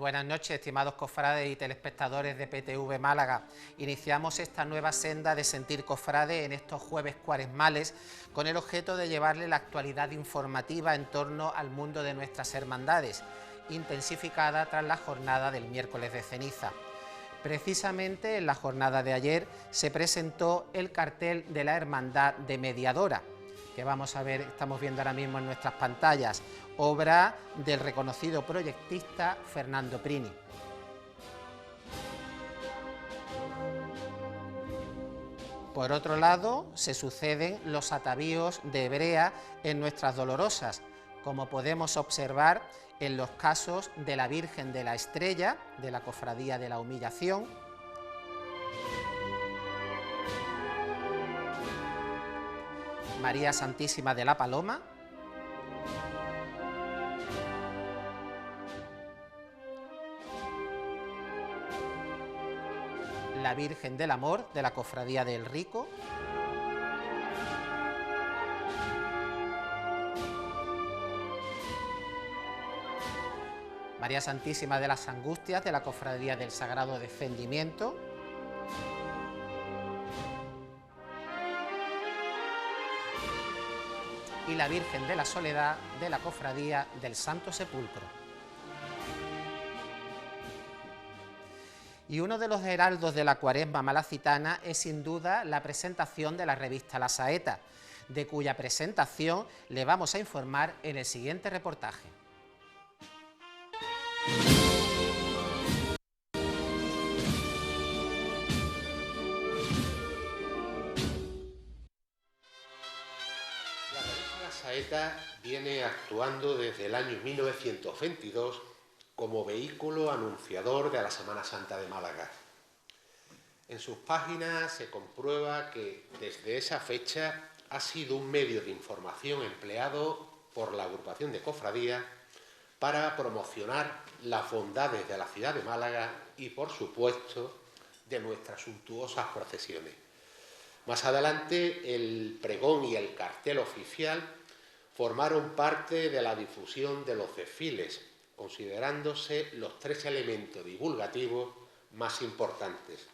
buenas noches, estimados cofrades y telespectadores de PTV Málaga. Iniciamos esta nueva senda de Sentir Cofrade en estos jueves cuaresmales con el objeto de llevarle la actualidad informativa en torno al mundo de nuestras hermandades, intensificada tras la jornada del miércoles de ceniza. Precisamente en la jornada de ayer se presentó el cartel de la Hermandad de Mediadora, que vamos a ver, estamos viendo ahora mismo en nuestras pantallas, obra del reconocido proyectista Fernando Prini. Por otro lado, se suceden los atavíos de hebrea en nuestras dolorosas, como podemos observar en los casos de la Virgen de la Estrella, de la Cofradía de la Humillación, María Santísima de la Paloma, la Virgen del Amor de la Cofradía del Rico, María Santísima de las Angustias de la Cofradía del Sagrado Descendimiento, y la Virgen de la Soledad de la Cofradía del Santo Sepulcro. Y uno de los heraldos de la Cuaresma malacitana es sin duda la presentación de la revista La Saeta, de cuya presentación le vamos a informar en el siguiente reportaje. La Saeta viene actuando desde el año 1922 como vehículo anunciador de la Semana Santa de Málaga. En sus páginas se comprueba que desde esa fecha ha sido un medio de información empleado por la agrupación de cofradías para promocionar las bondades de la ciudad de Málaga y, por supuesto, de nuestras suntuosas procesiones. Más adelante, el pregón y el cartel oficial formaron parte de la difusión de los desfiles, considerándose los tres elementos divulgativos más importantes.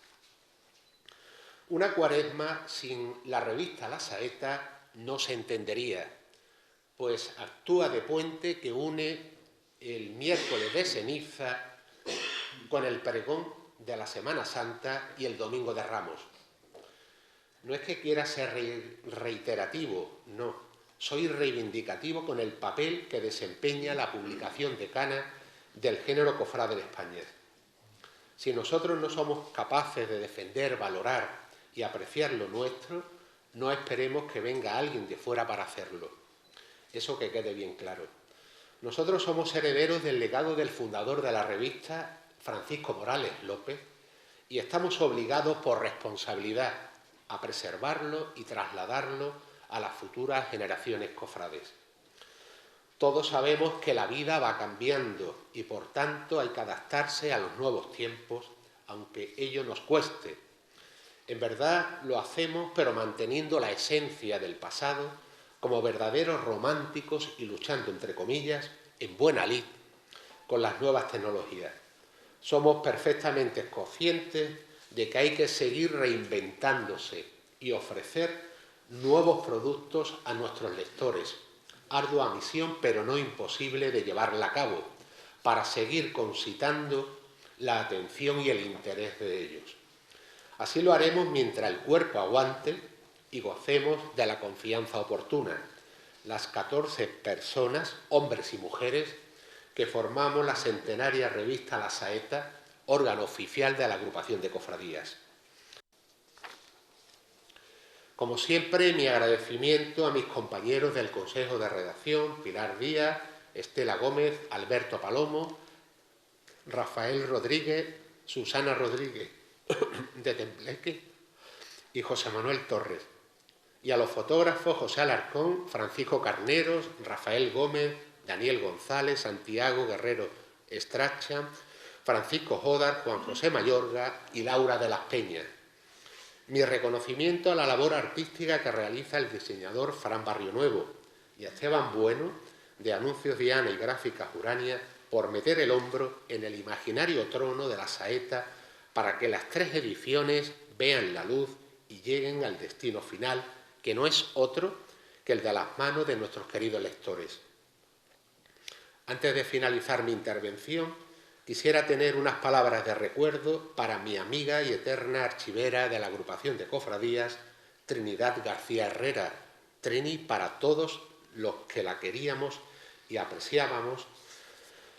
Una cuaresma sin la revista La Saeta no se entendería, pues actúa de puente que une el miércoles de ceniza con el pregón de la Semana Santa y el Domingo de Ramos. No es que quiera ser reiterativo, no. Soy reivindicativo con el papel que desempeña la publicación decana del género cofrade de España. Si nosotros no somos capaces de defender, valorar y apreciar lo nuestro, no esperemos que venga alguien de fuera para hacerlo. Eso que quede bien claro. Nosotros somos herederos del legado del fundador de la revista, Francisco Morales López, y estamos obligados por responsabilidad a preservarlo y trasladarlo a las futuras generaciones cofrades. Todos sabemos que la vida va cambiando y, por tanto, hay que adaptarse a los nuevos tiempos, aunque ello nos cueste. En verdad lo hacemos, pero manteniendo la esencia del pasado como verdaderos románticos y luchando, entre comillas, en buena lid con las nuevas tecnologías. Somos perfectamente conscientes de que hay que seguir reinventándose y ofrecer nuevos productos a nuestros lectores. Ardua misión, pero no imposible de llevarla a cabo, para seguir concitando la atención y el interés de ellos. Así lo haremos mientras el cuerpo aguante y gocemos de la confianza oportuna, las 14 personas, hombres y mujeres, que formamos la centenaria revista La Saeta, órgano oficial de la agrupación de cofradías. Como siempre, mi agradecimiento a mis compañeros del Consejo de Redacción, Pilar Díaz, Estela Gómez, Alberto Palomo, Rafael Rodríguez, Susana Rodríguez de Tembleque y José Manuel Torres, y a los fotógrafos José Alarcón, Francisco Carneros, Rafael Gómez, Daniel González, Santiago Guerrero Estracha, Francisco Jodar, Juan José Mayorga y Laura de las Peñas. Mi reconocimiento a la labor artística que realiza el diseñador Fran Barrionuevo y a Esteban Bueno, de Anuncios Diana y Gráficas Urania, por meter el hombro en el imaginario trono de la saeta para que las 3 ediciones vean la luz y lleguen al destino final, que no es otro que el de las manos de nuestros queridos lectores. Antes de finalizar mi intervención, quisiera tener unas palabras de recuerdo para mi amiga y eterna archivera de la agrupación de cofradías, Trinidad García Herrera, Trini para todos los que la queríamos y apreciábamos,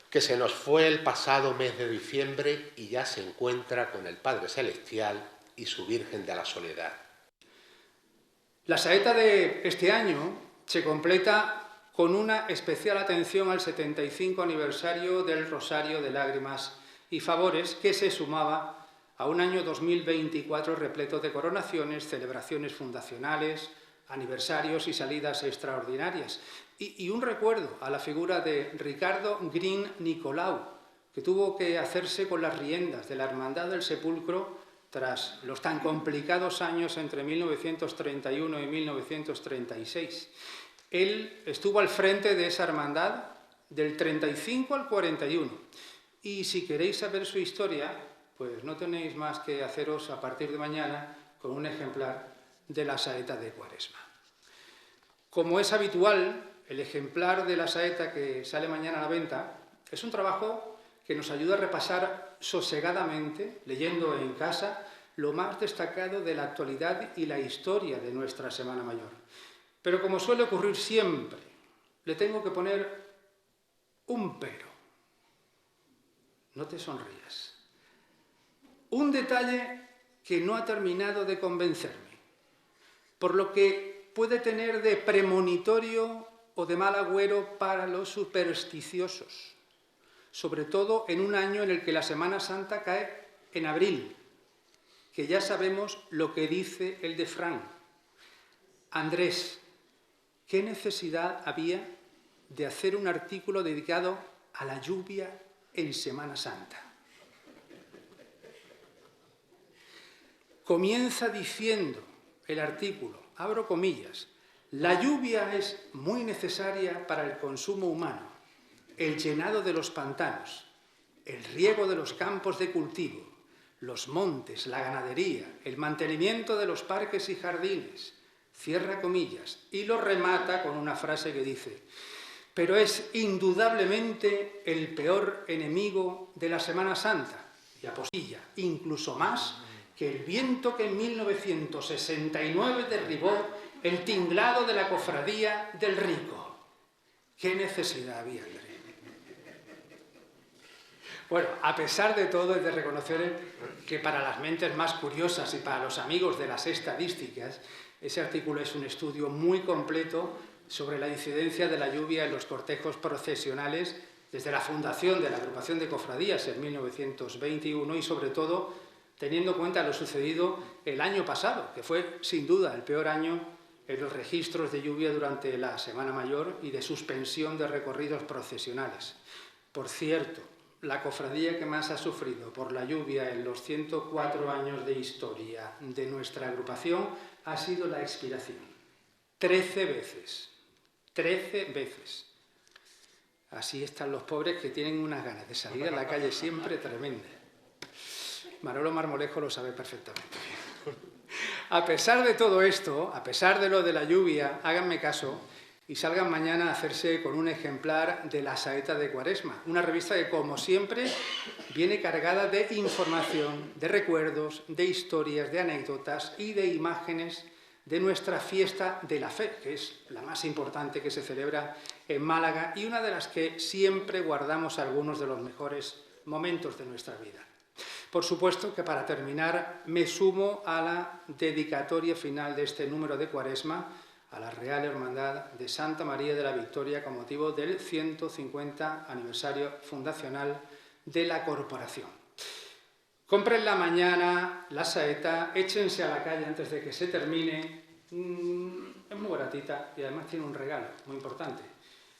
que se nos fue el pasado mes de diciembre y ya se encuentra con el Padre Celestial y su Virgen de la Soledad. La saeta de este año se completa con una especial atención al 75 aniversario del Rosario de Lágrimas y Favores, que se sumaba a un año 2024 repleto de coronaciones, celebraciones fundacionales, aniversarios y salidas extraordinarias. Y un recuerdo a la figura de Ricardo Green Nicolau, que tuvo que hacerse con las riendas de la Hermandad del Sepulcro tras los tan complicados años entre 1931 y 1936. Él estuvo al frente de esa hermandad del 35 al 41. Y si queréis saber su historia, pues no tenéis más que haceros a partir de mañana con un ejemplar de la saeta de Cuaresma. Como es habitual, el ejemplar de la saeta que sale mañana a la venta es un trabajo que nos ayuda a repasar sosegadamente, leyendo en casa, lo más destacado de la actualidad y la historia de nuestra Semana Mayor. Pero como suele ocurrir siempre, le tengo que poner un pero. No te sonrías. Un detalle que no ha terminado de convencerme, por lo que puede tener de premonitorio o de mal agüero para los supersticiosos, sobre todo en un año en el que la Semana Santa cae en abril, que ya sabemos lo que dice el refrán. Andrés, ¿qué necesidad había de hacer un artículo dedicado a la lluvia en Semana Santa? Comienza diciendo el artículo, abro comillas, la lluvia es muy necesaria para el consumo humano, el llenado de los pantanos, el riego de los campos de cultivo, los montes, la ganadería, el mantenimiento de los parques y jardines, cierra comillas, y lo remata con una frase que dice, pero es indudablemente el peor enemigo de la Semana Santa, y apostilla, incluso más que el viento que en 1969 derribó el tinglado de la cofradía del Rico. ¿Qué necesidad había, Andrés? Bueno, a pesar de todo, es de reconocer que para las mentes más curiosas y para los amigos de las estadísticas, ese artículo es un estudio muy completo sobre la incidencia de la lluvia en los cortejos procesionales desde la fundación de la agrupación de cofradías en 1921 y sobre todo teniendo en cuenta lo sucedido el año pasado, que fue sin duda el peor año en los registros de lluvia durante la Semana Mayor y de suspensión de recorridos procesionales. Por cierto, la cofradía que más ha sufrido por la lluvia en los 104 años de historia de nuestra agrupación ha sido la Expiración. 13 veces. 13 veces. Así están los pobres que tienen unas ganas de salir a la calle siempre tremendas. Manolo Marmolejo lo sabe perfectamente. A pesar de todo esto, a pesar de lo de la lluvia, háganme caso y salgan mañana a hacerse con un ejemplar de La Saeta de Cuaresma, una revista que, como siempre, viene cargada de información, de recuerdos, de historias, de anécdotas y de imágenes de nuestra fiesta de la fe, que es la más importante que se celebra en Málaga y una de las que siempre guardamos algunos de los mejores momentos de nuestra vida. Por supuesto que para terminar me sumo a la dedicatoria final de este número de Cuaresma a la Real Hermandad de Santa María de la Victoria con motivo del 150 aniversario fundacional de la corporación. Comprenla mañana la saeta, échense a la calle antes de que se termine, es muy baratita y además tiene un regalo muy importante.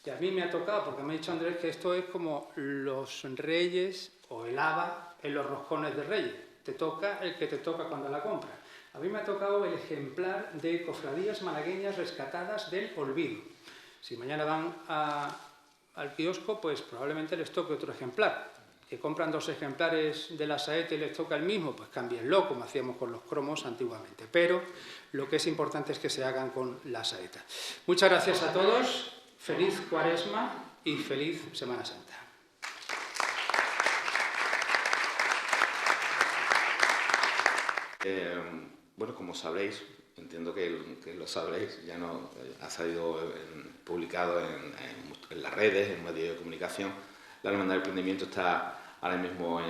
Y a mí me ha tocado, porque me ha dicho Andrés que esto es como los reyes o el haba en los roscones de reyes. Te toca el que te toca cuando la compras. A mí me ha tocado el ejemplar de cofradías malagueñas rescatadas del olvido. Si mañana van a al kiosco, pues probablemente les toque otro ejemplar. Que compran 2 ejemplares de la saeta y les toca el mismo, pues cámbienlo, como hacíamos con los cromos antiguamente. Pero lo que es importante es que se hagan con la saeta. Muchas gracias a todos, feliz Cuaresma y feliz Semana Santa. Bueno, como sabréis, entiendo que lo sabréis, ya no ha salido publicado en las redes, en medios de comunicación. La Hermandad del Prendimiento está ahora mismo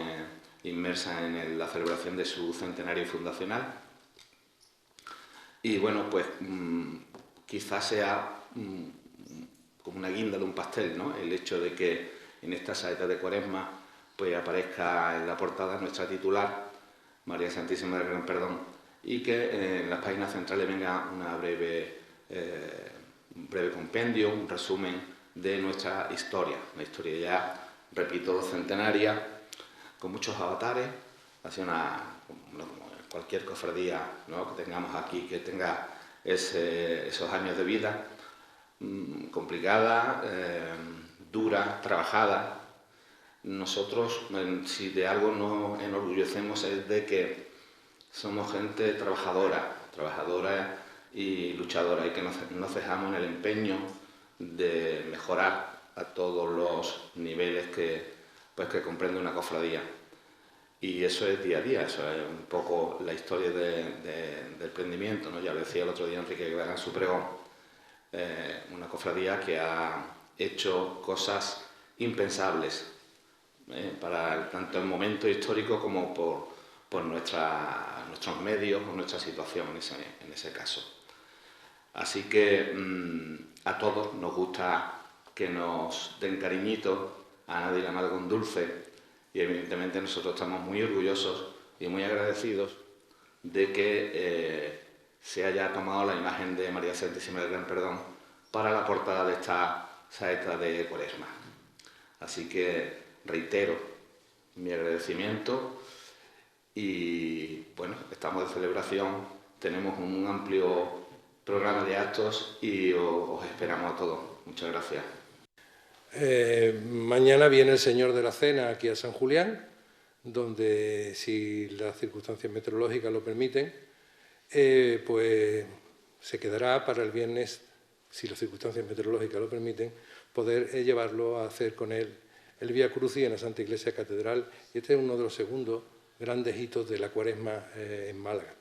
inmersa en la celebración de su centenario fundacional. Y bueno, pues quizás sea como una guinda de un pastel, ¿no? El hecho de que en esta saeta de Cuaresma pues aparezca en la portada nuestra titular, María Santísima del Gran Perdón, y que en las páginas centrales venga un breve compendio, un resumen de nuestra historia. Una historia ya, repito, centenaria, con muchos avatares, así como cualquier cofradía, ¿no?, que tengamos aquí, que tenga esos años de vida, complicada, dura, trabajada. Nosotros, si de algo nos enorgullecemos, es de que somos gente trabajadora y luchadora, y que no cejamos en el empeño de mejorar a todos los niveles que comprende una cofradía. Y eso es día a día, eso es un poco la historia del prendimiento, ¿no? Ya lo decía el otro día Enrique Guevara en su pregón, una cofradía que ha hecho cosas impensables, tanto en momento histórico como por nuestros medios o nuestra situación en ese caso. Así que a todos nos gusta que nos den cariñito, a nadie la madre con dulce, y evidentemente nosotros estamos muy orgullosos y muy agradecidos de que se haya tomado la imagen de María Santísima del Gran Perdón para la portada de esta saeta de Cuaresma. Así que reitero mi agradecimiento y bueno, estamos de celebración, tenemos un amplio programa de actos y os esperamos a todos. Muchas gracias. Mañana viene el Señor de la Cena aquí a San Julián, donde, si las circunstancias meteorológicas lo permiten, pues se quedará para el viernes, si las circunstancias meteorológicas lo permiten, poder llevarlo a hacer con él el Vía Crucis en la Santa Iglesia Catedral. Y este es uno de los segundos grandes hitos de la Cuaresma en Málaga.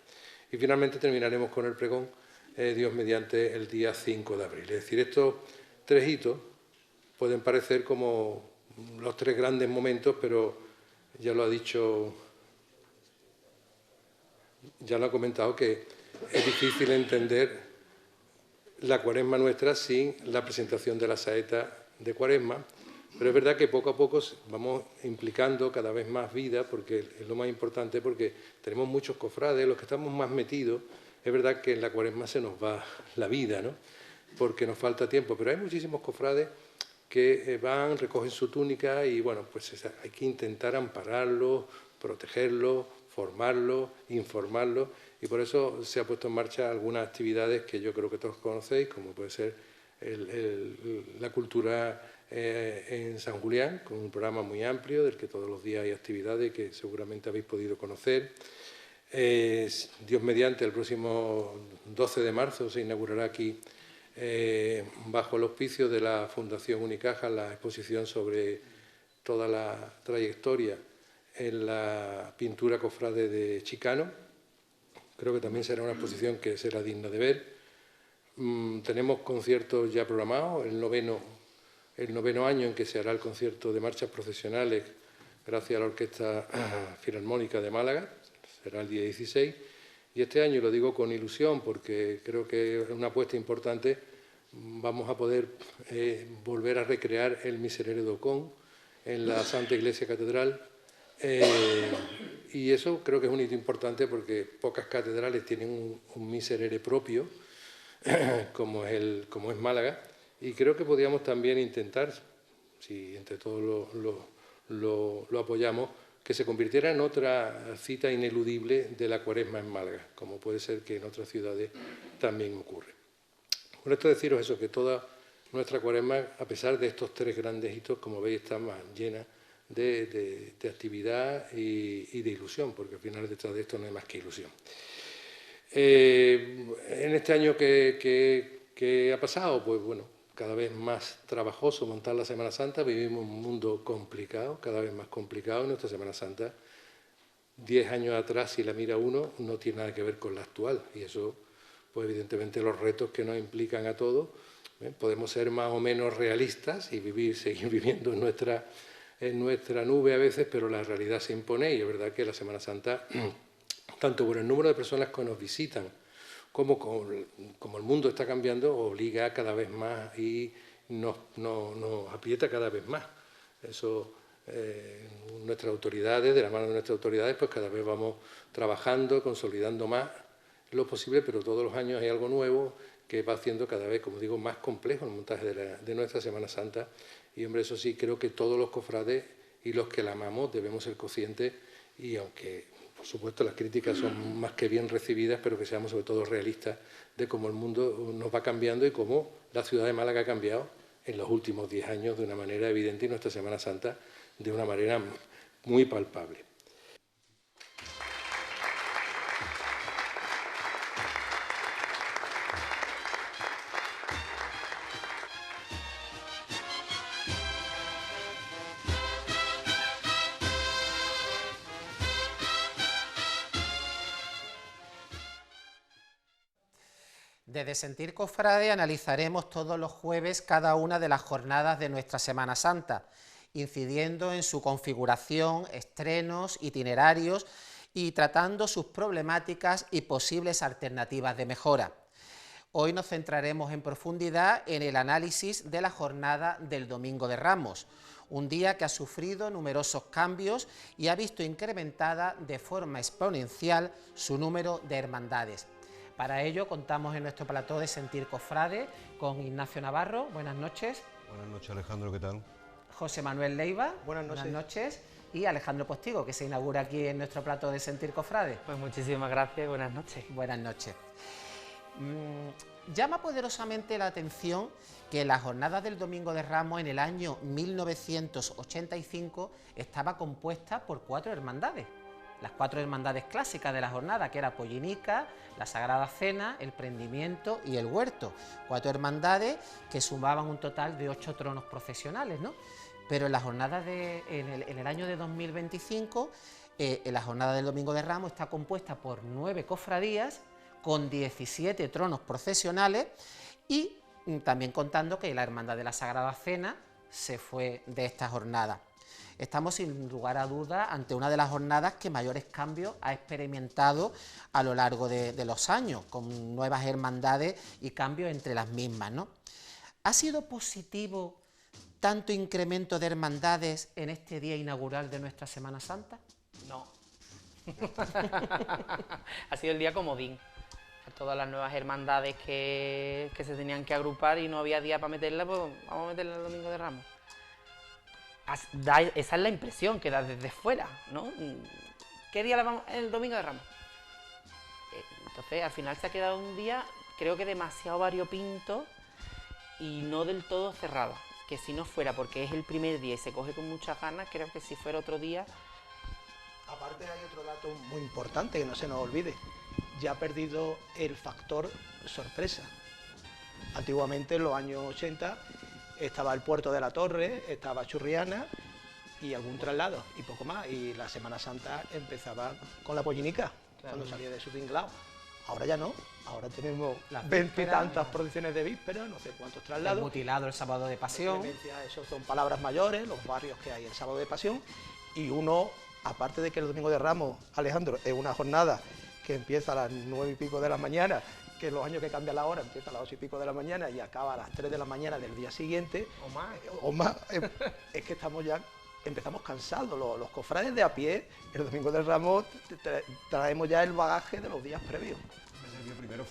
Y finalmente terminaremos con el pregón, Dios mediante, el día 5 de abril. Es decir, estos 3 hitos pueden parecer como los 3 grandes momentos, pero ya lo ha dicho, ya lo ha comentado, que es difícil entender la Cuaresma nuestra sin la presentación de la saeta de Cuaresma, pero es verdad que poco a poco vamos implicando cada vez más vida, porque es lo más importante, porque tenemos muchos cofrades, los que estamos más metidos. Es verdad que en la Cuaresma se nos va la vida, ¿no?, porque nos falta tiempo, pero hay muchísimos cofrades que van, recogen su túnica y, bueno, pues hay que intentar ampararlos, protegerlos, formarlos, informarlos, y por eso se ha puesto en marcha algunas actividades que yo creo que todos conocéis, como puede ser la cultura en San Julián, con un programa muy amplio del que todos los días hay actividades que seguramente habéis podido conocer. Dios mediante, el próximo 12 de marzo se inaugurará aquí, bajo el auspicio de la Fundación Unicaja, la exposición sobre toda la trayectoria en la pintura cofrade de Chicano. Creo que también será una exposición que será digna de ver. Tenemos conciertos ya programados, el noveno año en que se hará el concierto de marchas procesionales gracias a la Orquesta Filarmónica de Málaga, será el día 16. Y este año, lo digo con ilusión porque creo que es una apuesta importante, vamos a poder volver a recrear el Miserere d'Ocón en la Santa Iglesia Catedral. Y eso creo que es un hito importante porque pocas catedrales tienen un Miserere propio, como es Málaga. Y creo que podríamos también intentar, si entre todos lo apoyamos, que se convirtiera en otra cita ineludible de la Cuaresma en Málaga, como puede ser que en otras ciudades también ocurre. Con esto deciros eso, que toda nuestra Cuaresma, a pesar de estos 3 grandes hitos, como veis, está más llena de actividad y de ilusión, porque al final detrás de esto no hay más que ilusión. En este año que ha pasado, pues bueno, cada vez más trabajoso montar la Semana Santa, vivimos un mundo complicado, cada vez más complicado. Nuestra Semana Santa, 10 años atrás, si la mira uno, no tiene nada que ver con la actual, y eso, pues evidentemente los retos que nos implican a todos, podemos ser más o menos realistas y seguir viviendo en nuestra nube a veces, pero la realidad se impone, y es verdad que la Semana Santa, tanto por el número de personas que nos visitan, como el mundo está cambiando, obliga cada vez más y nos aprieta cada vez más. Eso, nuestras autoridades, de la mano de nuestras autoridades, pues cada vez vamos trabajando, consolidando más lo posible, pero todos los años hay algo nuevo que va haciendo cada vez, como digo, más complejo el montaje de nuestra Semana Santa. Y, hombre, eso sí, creo que todos los cofrades y los que la amamos debemos ser conscientes, y aunque, por supuesto, las críticas son más que bien recibidas, pero que seamos sobre todo realistas de cómo el mundo nos va cambiando y cómo la ciudad de Málaga ha cambiado en los últimos 10 años de una manera evidente, y nuestra Semana Santa de una manera muy palpable. Desde Sentir Cofrade analizaremos todos los jueves cada una de las jornadas de nuestra Semana Santa, incidiendo en su configuración, estrenos, itinerarios y tratando sus problemáticas y posibles alternativas de mejora. Hoy nos centraremos en profundidad en el análisis de la jornada del Domingo de Ramos, un día que ha sufrido numerosos cambios y ha visto incrementada de forma exponencial su número de hermandades. Para ello contamos en nuestro plató de Sentir Cofrade con Ignacio Navarro. Buenas noches. Buenas noches, Alejandro, ¿qué tal? José Manuel Leiva. Buenas noches. Y Alejandro Postigo, que se inaugura aquí en nuestro plató de Sentir Cofrade. Pues muchísimas gracias y buenas noches. Buenas noches. Llama poderosamente la atención que la jornada del Domingo de Ramos en el año 1985 estaba compuesta por 4 hermandades. Las 4 hermandades clásicas de la jornada, que era Pollinica, la Sagrada Cena, el Prendimiento y el Huerto. 4 hermandades que sumaban un total de 8 tronos procesionales, ¿no? Pero en la jornada en el año de 2025, la jornada del Domingo de Ramos está compuesta por 9 cofradías con 17 tronos procesionales, y también contando que la Hermandad de la Sagrada Cena se fue de esta jornada. Estamos sin lugar a dudas ante una de las jornadas que mayores cambios ha experimentado a lo largo de los años, con nuevas hermandades y cambios entre las mismas, ¿no? ¿Ha sido positivo tanto incremento de hermandades en este día inaugural de nuestra Semana Santa? No. Ha sido el día comodín. Todas las nuevas hermandades que se tenían que agrupar y no había día para meterla, pues vamos a meterla el Domingo de Ramos. Esa es la impresión que da desde fuera, ¿no? ¿Qué día la vamos? El Domingo de Ramos. Entonces, al final se ha quedado un día, creo que demasiado variopinto y no del todo cerrado. Que si no fuera porque es el primer día y se coge con muchas ganas, creo que si fuera otro día... Aparte hay otro dato muy importante que no se nos olvide. Ya ha perdido el factor sorpresa. Antiguamente, en los años 80, estaba el Puerto de la Torre, estaba Churriana y algún traslado y poco más. Y la Semana Santa empezaba con la Pollinica, claro, cuando salía de su tinglao. Ahora ya no, ahora tenemos 20 y tantas procesiones de víspera, no sé cuántos traslados. El mutilado el sábado de pasión. Eso son palabras mayores, los barrios que hay el sábado de pasión. Y uno, aparte de que el Domingo de Ramos, Alejandro, es una jornada que empieza a las 9 y pico de la mañana, que en los años que cambia la hora empieza a las 8 y pico de la mañana y acaba a las 3 de la mañana del día siguiente. O más. Es que empezamos cansados. Los cofrades de a pie, el Domingo de Ramos, traemos ya el bagaje de los días previos. El día primero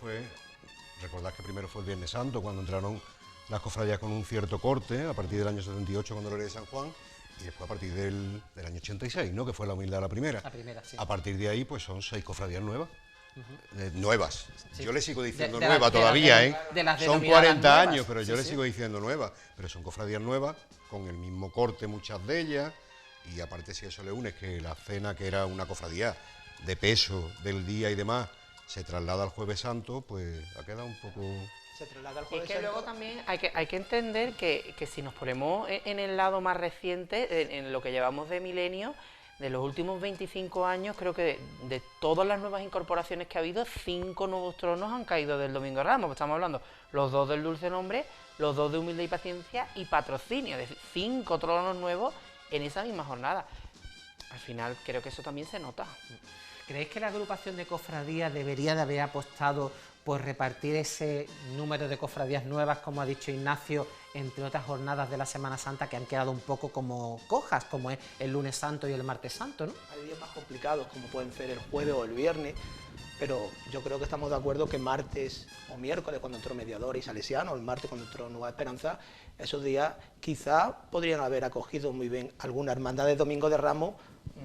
recordad que primero fue el Viernes Santo, cuando entraron las cofradías con un cierto corte, a partir del año 78 con Dolores de San Juan, y después a partir del año 86, ¿no? Que fue la humildad la primera. La primera, sí. A partir de ahí, pues son 6 cofradías nuevas. nuevas. Sí. Yo le sigo diciendo De nueva las- de todavía, las- de las Son denominadas 40 nuevas. años, pero yo Sí, le sí. sigo diciendo nuevas. Pero son cofradías nuevas, con el mismo corte muchas de ellas. Y aparte, si eso le une, que la cena, que era una cofradía de peso del día y demás, se traslada al Jueves Santo, pues ha quedado un poco... Se traslada al Es Jueves que Santo. luego también hay que entender que si nos ponemos en el lado más reciente, en lo que llevamos de milenio, de los últimos 25 años, creo que de todas las nuevas incorporaciones que ha habido, 5 nuevos tronos han caído del Domingo de Ramos. Estamos hablando los 2 del Dulce Nombre, los 2 de Humildad y Paciencia y Patrocinio, es decir, 5 tronos nuevos en esa misma jornada. Al final creo que eso también se nota. ¿Creéis que la agrupación de cofradías debería de haber apostado por repartir ese número de cofradías nuevas, como ha dicho Ignacio, entre otras jornadas de la Semana Santa que han quedado un poco como cojas, como es el Lunes Santo y el Martes Santo, ¿no? Hay días más complicados, como pueden ser el jueves o el viernes, pero yo creo que estamos de acuerdo que martes o miércoles, cuando entró Mediador y Salesiano, o el martes cuando entró Nueva Esperanza, esos días quizás podrían haber acogido muy bien alguna hermandad de Domingo de Ramos.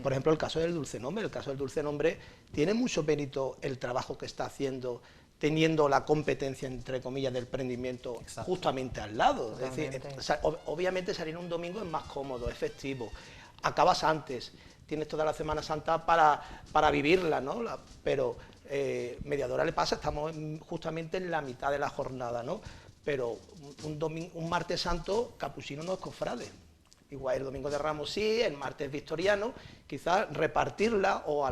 Por ejemplo, el caso del Dulce Nombre. El caso del Dulce Nombre tiene mucho mérito el trabajo que está haciendo, teniendo la competencia, entre comillas, del prendimiento justamente al lado. Totalmente. Es decir, obviamente salir un domingo es más cómodo, es festivo, acabas antes, tienes toda la Semana Santa para vivirla, ¿no? Pero Mediadora le pasa, estamos justamente en la mitad de la jornada, ¿no? Pero un Martes Santo, Capuchino no es cofrade. Igual el Domingo de Ramos sí, el martes victoriano, quizás repartirla o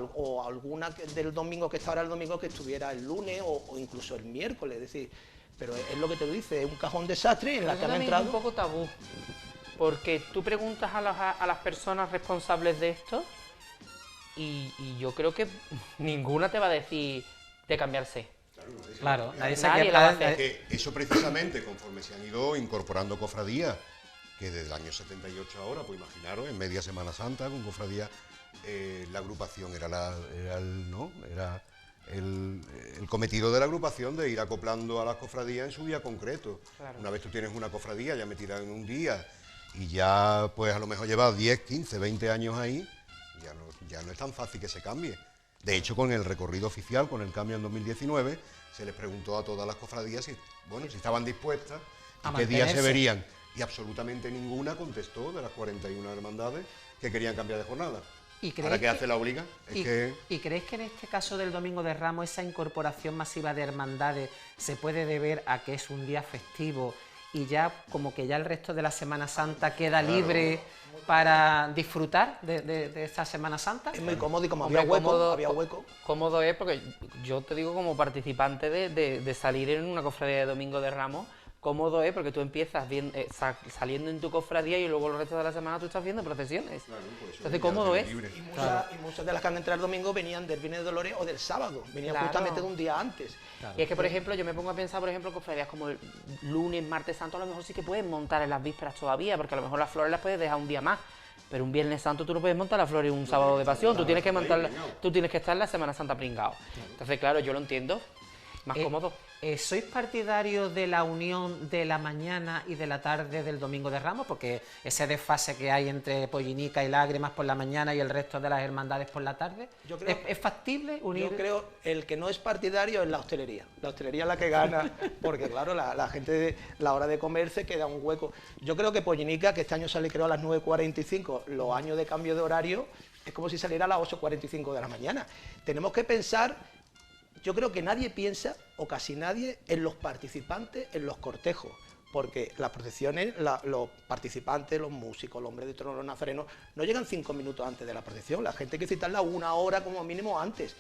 alguna del domingo que está ahora el domingo que estuviera el lunes o incluso el miércoles, es decir, pero es lo que te dice, es un cajón desastre en la Eso que han también entrado. es un poco tabú, porque tú preguntas a las personas responsables de esto y yo creo que ninguna te va a decir de cambiarse. Claro, nadie se Nadie quiere- la va a hacer. Que eso precisamente, conforme se han ido incorporando cofradías, que desde el año 78 ahora, pues imaginaros, en media Semana Santa, con cofradías, la agrupación era el cometido de la agrupación de ir acoplando a las cofradías en su día concreto. Claro. Una vez tú tienes una cofradía ya metida en un día y ya pues a lo mejor llevas 10, 15, 20 años ahí, ya no es tan fácil que se cambie. De hecho, con el recorrido oficial, con el cambio en 2019, se les preguntó a todas las cofradías si estaban dispuestas A y qué días se mantenerse. verían. Y absolutamente ninguna contestó de las 41 hermandades que querían cambiar de jornada. ¿Y creéis ¿Ahora qué que- hace la obliga? ¿Y creéis que en este caso del Domingo de Ramos esa incorporación masiva de hermandades se puede deber a que es un día festivo y ya como que ya el resto de la Semana Santa queda libre para disfrutar de esta Semana Santa? Es muy cómodo y como Hombre, había hueco. Cómodo es porque yo te digo como participante de salir en una cofradía de Domingo de Ramos, cómodo es porque tú empiezas saliendo en tu cofradía y luego el resto de la semana tú estás viendo procesiones. Entonces cómodo es. Y muchas de las que han entrado el domingo venían del Viernes de Dolores o del sábado, venían Claro. justamente de un día antes. Y es que, por ejemplo, yo me pongo a pensar, por ejemplo, cofradías como el lunes, martes santo, a lo mejor sí que puedes montar en las vísperas todavía, porque a lo mejor las flores las puedes dejar un día más. Pero un Viernes Santo tú no puedes montar las flores un sábado de pasión, tú tienes que montarla, tú tienes que estar en la Semana Santa pringado. Entonces, claro, yo lo entiendo, más cómodo. ¿Sois partidarios de la unión de la mañana y de la tarde del Domingo de Ramos? Porque ese desfase que hay entre Pollinica y Lágrimas por la mañana y el resto de las hermandades por la tarde, Yo creo- ¿es factible unir? Yo creo el que no es partidario es la hostelería. La hostelería es la que gana, porque claro, la gente, la hora de comer se queda un hueco. Yo creo que Pollinica, que este año sale creo a las 9:45, los años de cambio de horario, es como si saliera a las 8:45 de la mañana. Tenemos que pensar, yo creo que nadie piensa, o casi nadie, en los participantes, en los cortejos. Porque las procesiones, los participantes, los músicos, los hombres de trono, los nazarenos, no llegan 5 minutos antes de la procesión. La gente hay que citarla 1 hora como mínimo antes.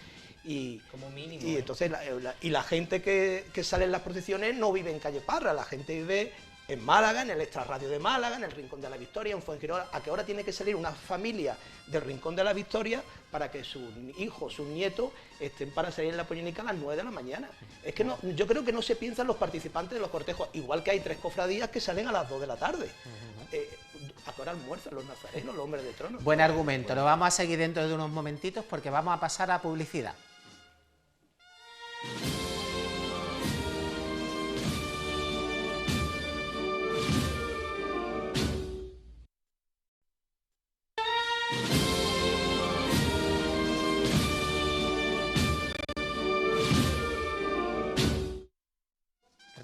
Como mínimo. Y entonces la gente que sale en las procesiones no vive en Calle Parra, la gente vive en Málaga, en el Extrarradio de Málaga, en el Rincón de la Victoria, en Fuengirola. ¿A qué hora tiene que salir una familia del Rincón de la Victoria para que sus hijos, sus nietos estén para salir en la Pollinica a las 9 de la mañana? Es que no, yo creo que no se piensan los participantes de los cortejos, igual que hay 3 cofradías que salen a las 2 de la tarde. ¿A qué hora almuerzan los nazarenos, los hombres de trono? Buen argumento, lo vamos a seguir dentro de unos momentitos porque vamos a pasar a publicidad.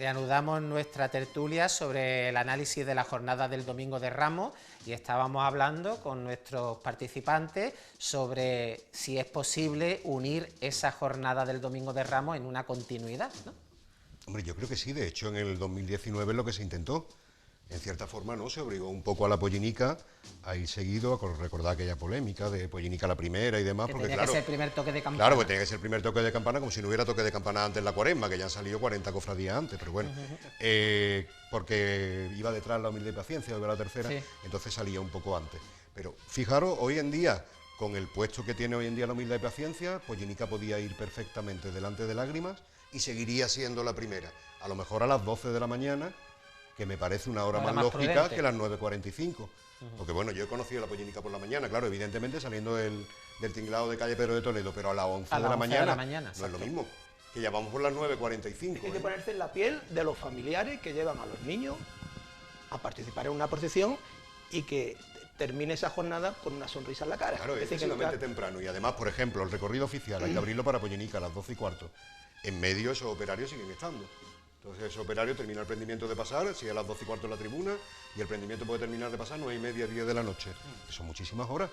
Reanudamos nuestra tertulia sobre el análisis de la jornada del Domingo de Ramos y estábamos hablando con nuestros participantes sobre si es posible unir esa jornada del Domingo de Ramos en una continuidad, ¿no? Hombre, yo creo que sí, de hecho en el 2019 es lo que se intentó. En cierta forma, ¿no? Se obligó un poco a la Pollinica a ir seguido, a recordar aquella polémica de Pollinica la primera y demás. Que porque tenía claro, que ser el primer toque de campana. Claro, pues tenía que ser el primer toque de campana, como si no hubiera toque de campana antes en la Cuaresma, que ya han salido 40 cofradías antes, pero bueno. Porque iba detrás la Humildad y Paciencia, iba la tercera, sí. Entonces salía un poco antes. Pero fijaros, hoy en día, con el puesto que tiene hoy en día la Humildad y Paciencia, Pollinica podía ir perfectamente delante de Lágrimas y seguiría siendo la primera. A lo mejor a las 12 de la mañana, que me parece una hora más lógica prudente que las 9:45. Porque bueno, yo he conocido la Pollinica por la mañana, claro, evidentemente saliendo del tinglado de calle Pedro de Toledo, pero a las 11 de la mañana no es lo mismo, que ya vamos por las 9:45. Hay que ponerse en la piel de los familiares que llevan a los niños a participar en una procesión y que termine esa jornada con una sonrisa en la cara. Claro, es excesivamente temprano. Y además, por ejemplo, el recorrido oficial hay que abrirlo para Pollinica a las 12:15. En medio esos operarios siguen estando. Entonces ese operario termina el prendimiento de pasar, sigue a las 12:15 en la tribuna y el prendimiento puede terminar de pasar 9:30, 10 de la noche. Son muchísimas horas.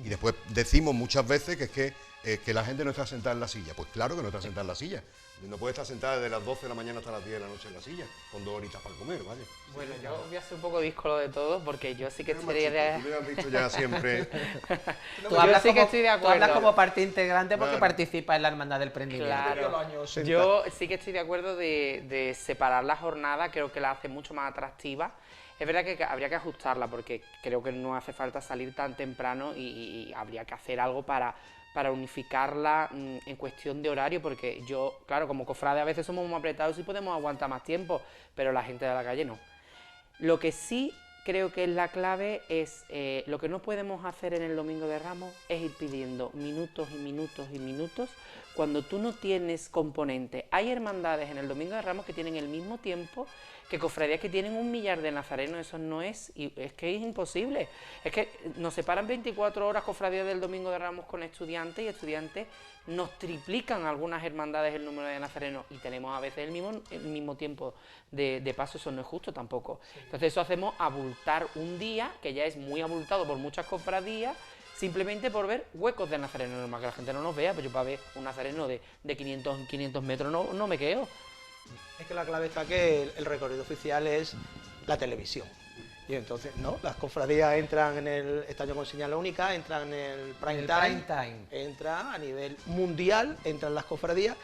Y después decimos muchas veces que es que la gente no está sentada en la silla. Pues claro que no está sentada en la silla. No puede estar sentada desde las 12 de la mañana hasta las 10 de la noche en la silla, con 2 horitas para comer, ¿vale? Bueno, yo voy a ser un poco díscolo de todo, porque yo sí que estoy Tú me has dicho ya siempre. Tú hablas como parte integrante porque participas en la Hermandad del Prendimiento. Claro, yo sí que estoy de acuerdo de separar la jornada, creo que la hace mucho más atractiva. Es verdad que habría que ajustarla porque creo que no hace falta salir tan temprano y habría que hacer algo para unificarla en cuestión de horario, porque yo, claro, como cofrade a veces somos muy apretados y podemos aguantar más tiempo, pero la gente de la calle no. Lo que sí creo que es la clave es, lo que no podemos hacer en el Domingo de Ramos es ir pidiendo minutos y minutos y minutos cuando tú no tienes componente. Hay hermandades en el Domingo de Ramos que tienen el mismo tiempo que cofradías que tienen 1 millar de nazarenos. Eso no es, y es que es imposible. Es que nos separan 24 horas cofradías del Domingo de Ramos con estudiantes, y estudiantes nos triplican algunas hermandades el número de nazarenos y tenemos a veces el mismo tiempo de paso. Eso no es justo tampoco. Sí. Entonces eso hacemos abultar un día, que ya es muy abultado por muchas cofradías, simplemente por ver huecos de nazareno, normal que la gente no nos vea, pero yo para ver un nazareno de 500 metros no me quedo. Es que la clave está que el recorrido oficial es la televisión. Y entonces, ¿no? Las cofradías entran en el estadio con señal única, entran en el prime time, entran a nivel mundial, entran las cofradías.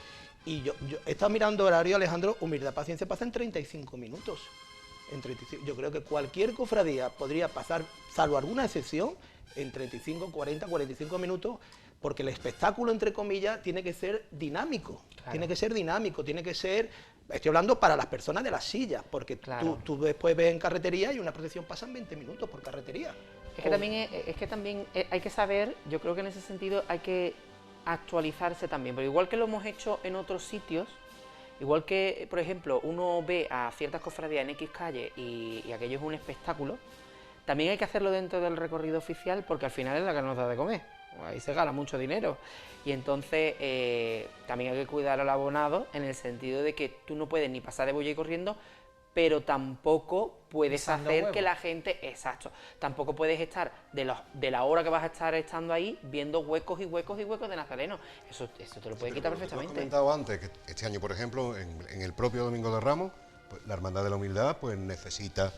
Y yo he estado mirando horario, Alejandro, Humildad, Paciencia pasa en 35 minutos. Yo creo que cualquier cofradía podría pasar, salvo alguna excepción, en 35, 40, 45 minutos, porque el espectáculo, entre comillas, tiene que ser dinámico. Claro. Tiene que ser, estoy hablando para las personas de las sillas, porque claro, tú después ves en carretería y una procesión pasan 20 minutos por carretería. Es que también hay que saber, yo creo que en ese sentido hay que actualizarse también, pero igual que lo hemos hecho en otros sitios, igual que, por ejemplo, uno ve a ciertas cofradías en X calle y aquello es un espectáculo, también hay que hacerlo dentro del recorrido oficial, porque al final es la que nos da de comer. Ahí se gana mucho dinero. Y entonces también hay que cuidar al abonado en el sentido de que tú no puedes ni pasar de bulla y corriendo, pero tampoco puedes hacer que la gente... Exacto. Tampoco puedes estar de la hora que vas a estar estando ahí viendo huecos y huecos y huecos de nazareno. Eso te lo puede quitar perfectamente. Tú has comentado antes que este año, por ejemplo, en el propio Domingo de Ramos, pues, la Hermandad de la Humildad pues necesita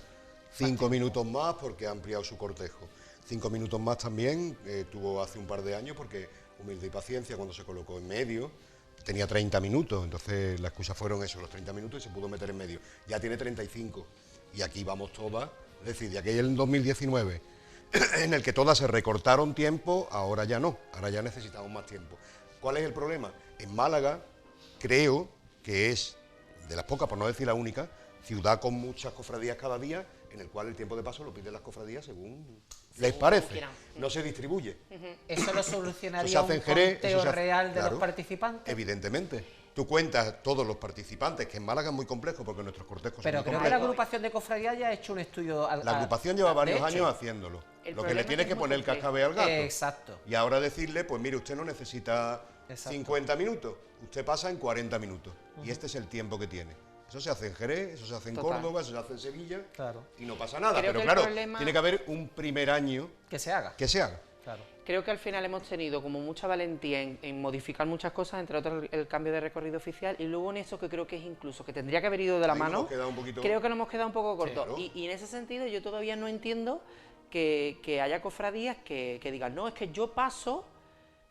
5 minutos más porque ha ampliado su cortejo. 5 minutos más también tuvo hace un par de años, porque Humildad y Paciencia, cuando se colocó en medio, tenía 30 minutos, entonces la excusa fueron eso, los 30 minutos, y se pudo meter en medio. Ya tiene 35, y aquí vamos todas, es decir, de aquel en 2019, en el que todas se recortaron tiempo, ahora ya no, ahora ya necesitamos más tiempo. ¿Cuál es el problema? En Málaga, creo que es, de las pocas, por no decir la única, ciudad con muchas cofradías cada día, en el cual el tiempo de paso lo piden las cofradías según les parece, no se distribuye. ¿Eso lo solucionaría un conteo real de los participantes? Evidentemente. Tú cuentas todos los participantes, que en Málaga es muy complejo porque nuestros cortejos son muy complejos. Pero creo que la agrupación de cofradías ya ha hecho un estudio... La agrupación lleva varios años haciéndolo. Lo que le tiene que poner el cascabel al gato. Exacto. Y ahora decirle, pues mire, usted no necesita 50 minutos, usted pasa en 40 minutos. Y este es el tiempo que tiene. Eso se hace en Jerez, eso se hace en Total. Córdoba, eso se hace en Sevilla, Claro. y no pasa nada. Creo Pero que el claro, problema- tiene que haber un primer año Que se haga. que se haga. Claro. Creo que al final hemos tenido como mucha valentía en modificar muchas cosas, entre otras el cambio de recorrido oficial, y luego en eso que creo que es incluso, que tendría que haber ido de la Ahí nos mano, hemos quedado un poquito- creo que nos hemos quedado un poco cortos. claro. Y en ese sentido yo todavía no entiendo que haya cofradías que digan, no, es que yo paso,